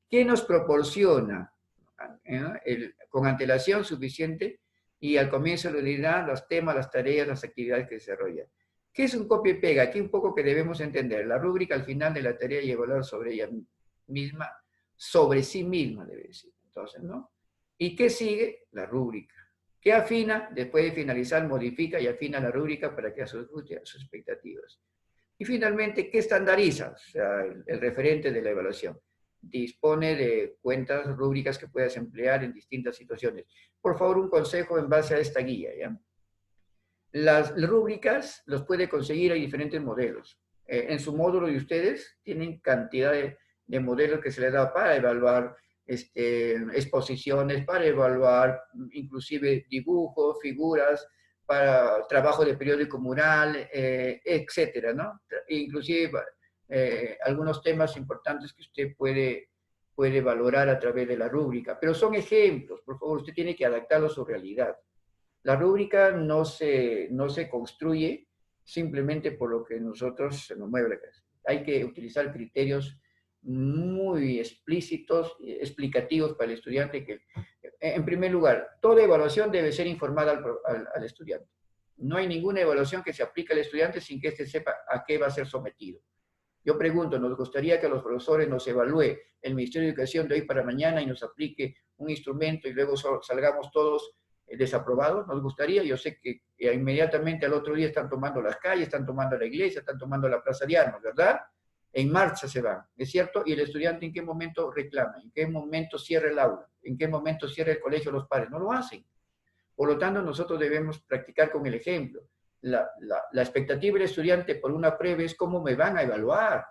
¿Qué nos proporciona? Con antelación suficiente y al comienzo de la unidad, los temas, las tareas, las actividades que se desarrollan. ¿Qué es un copia y pega? Aquí un poco que debemos entender. La rúbrica al final de la tarea y evaluar sobre ella misma, sobre sí misma, debe decir. Entonces, ¿no? ¿Y qué sigue? La rúbrica. ¿Qué afina? Después de finalizar, modifica y afina la rúbrica para que se ajuste a sus expectativas. Y finalmente, ¿qué estandariza? O sea, el referente de la evaluación. Dispone de cuentas rúbricas que puedas emplear en distintas situaciones. Por favor, un consejo en base a esta guía, ¿ya? Las rúbricas los puede conseguir, hay diferentes modelos. En su módulo de ustedes tienen cantidad de modelos que se les da para evaluar exposiciones, para evaluar inclusive dibujos, figuras, para trabajo de periódico mural, etcétera, ¿no? Inclusive algunos temas importantes que usted puede valorar a través de la rúbrica. Pero son ejemplos, por favor, usted tiene que adaptarlo a su realidad. La rúbrica no se construye simplemente por lo que nosotros se nos mueve la cabeza. Hay que utilizar criterios muy explícitos, explicativos para el estudiante. Que, en primer lugar, toda evaluación debe ser informada al estudiante. No hay ninguna evaluación que se aplique al estudiante sin que éste sepa a qué va a ser sometido. Yo pregunto, ¿nos gustaría que a los profesores nos evalúe el Ministerio de Educación de hoy para mañana y nos aplique un instrumento y luego salgamos todos desaprobados? Nos gustaría. Yo sé que inmediatamente al otro día están tomando las calles, están tomando la iglesia, están tomando la Plaza de Armas, ¿verdad? En marcha se van, ¿es cierto? ¿Y el estudiante en qué momento reclama? ¿En qué momento cierra el aula? ¿En qué momento cierra el colegio los padres? No lo hacen. Por lo tanto, nosotros debemos practicar con el ejemplo. La expectativa del estudiante por una prueba es cómo me van a evaluar.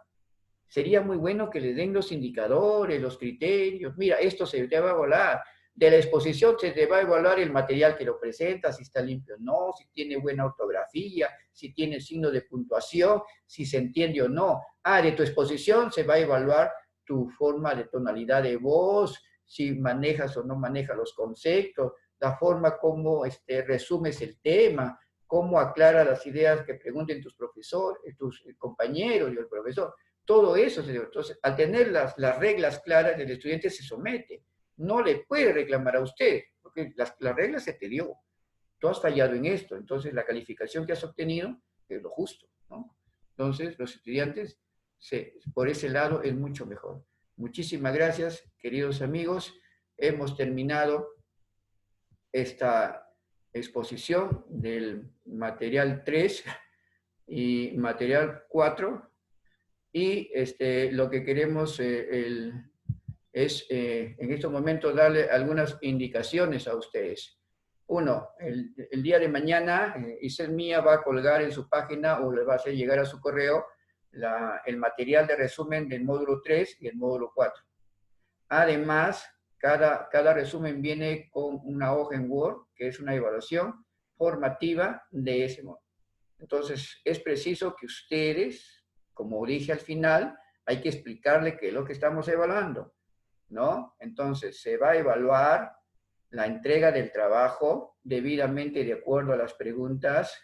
Sería muy bueno que le den los indicadores, los criterios. Mira, esto se te va a evaluar. De la exposición se te va a evaluar el material que lo presenta, si está limpio o no, si tiene buena ortografía, si tiene signo de puntuación, si se entiende o no. De tu exposición se va a evaluar tu forma de tonalidad de voz, si manejas o no manejas los conceptos, la forma como resumes el tema, cómo aclara las ideas que pregunten tus profesores, tus compañeros y el profesor. Todo eso, entonces, al tener las reglas claras, el estudiante se somete. No le puede reclamar a usted, porque las reglas se te dio. Tú has fallado en esto, entonces la calificación que has obtenido es lo justo, ¿no? Entonces, los estudiantes, por ese lado, es mucho mejor. Muchísimas gracias, queridos amigos. Hemos terminado esta exposición del material 3 y material 4. Y lo que queremos es en estos momentos darle algunas indicaciones a ustedes. Uno, el día de mañana, ISEDMIA va a colgar en su página o le va a hacer llegar a su correo el material de resumen del módulo 3 y el módulo 4. Además, cada resumen viene con una hoja en Word, que es una evaluación formativa de ese módulo. Entonces, es preciso que ustedes, como dije al final, hay que explicarle qué es lo que estamos evaluando, ¿no? Entonces, se va a evaluar la entrega del trabajo debidamente de acuerdo a las preguntas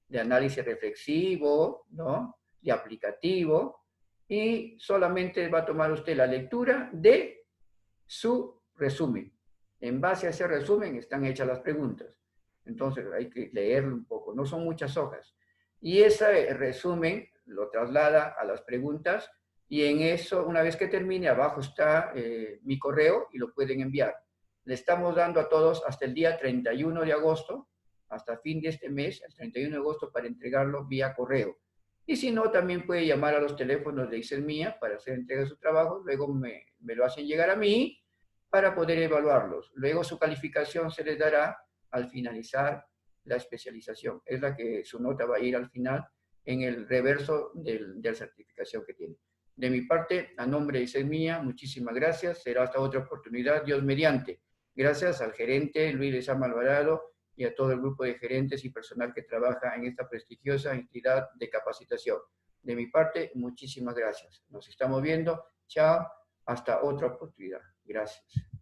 de análisis reflexivo, ¿no? De aplicativo, y solamente va a tomar usted la lectura de su resumen. En base a ese resumen están hechas las preguntas. Entonces hay que leerlo un poco, no son muchas hojas. Y ese resumen lo traslada a las preguntas y en eso, una vez que termine, abajo está mi correo y lo pueden enviar. Le estamos dando a todos hasta el día 31 de agosto, hasta fin de este mes, el 31 de agosto, para entregarlo vía correo. Y si no, también puede llamar a los teléfonos de Iselmía para hacer entrega de su trabajo, luego me lo hacen llegar a mí para poder evaluarlos. Luego su calificación se les dará al finalizar la especialización. Es la que su nota va a ir al final en el reverso de la certificación que tiene. De mi parte, a nombre de Iselmía, muchísimas gracias. Será hasta otra oportunidad, Dios mediante. Gracias al gerente Luis Lezama Alvarado y a todo el grupo de gerentes y personal que trabaja en esta prestigiosa entidad de capacitación. De mi parte, muchísimas gracias. Nos estamos viendo. Chao. Hasta otra oportunidad. Gracias.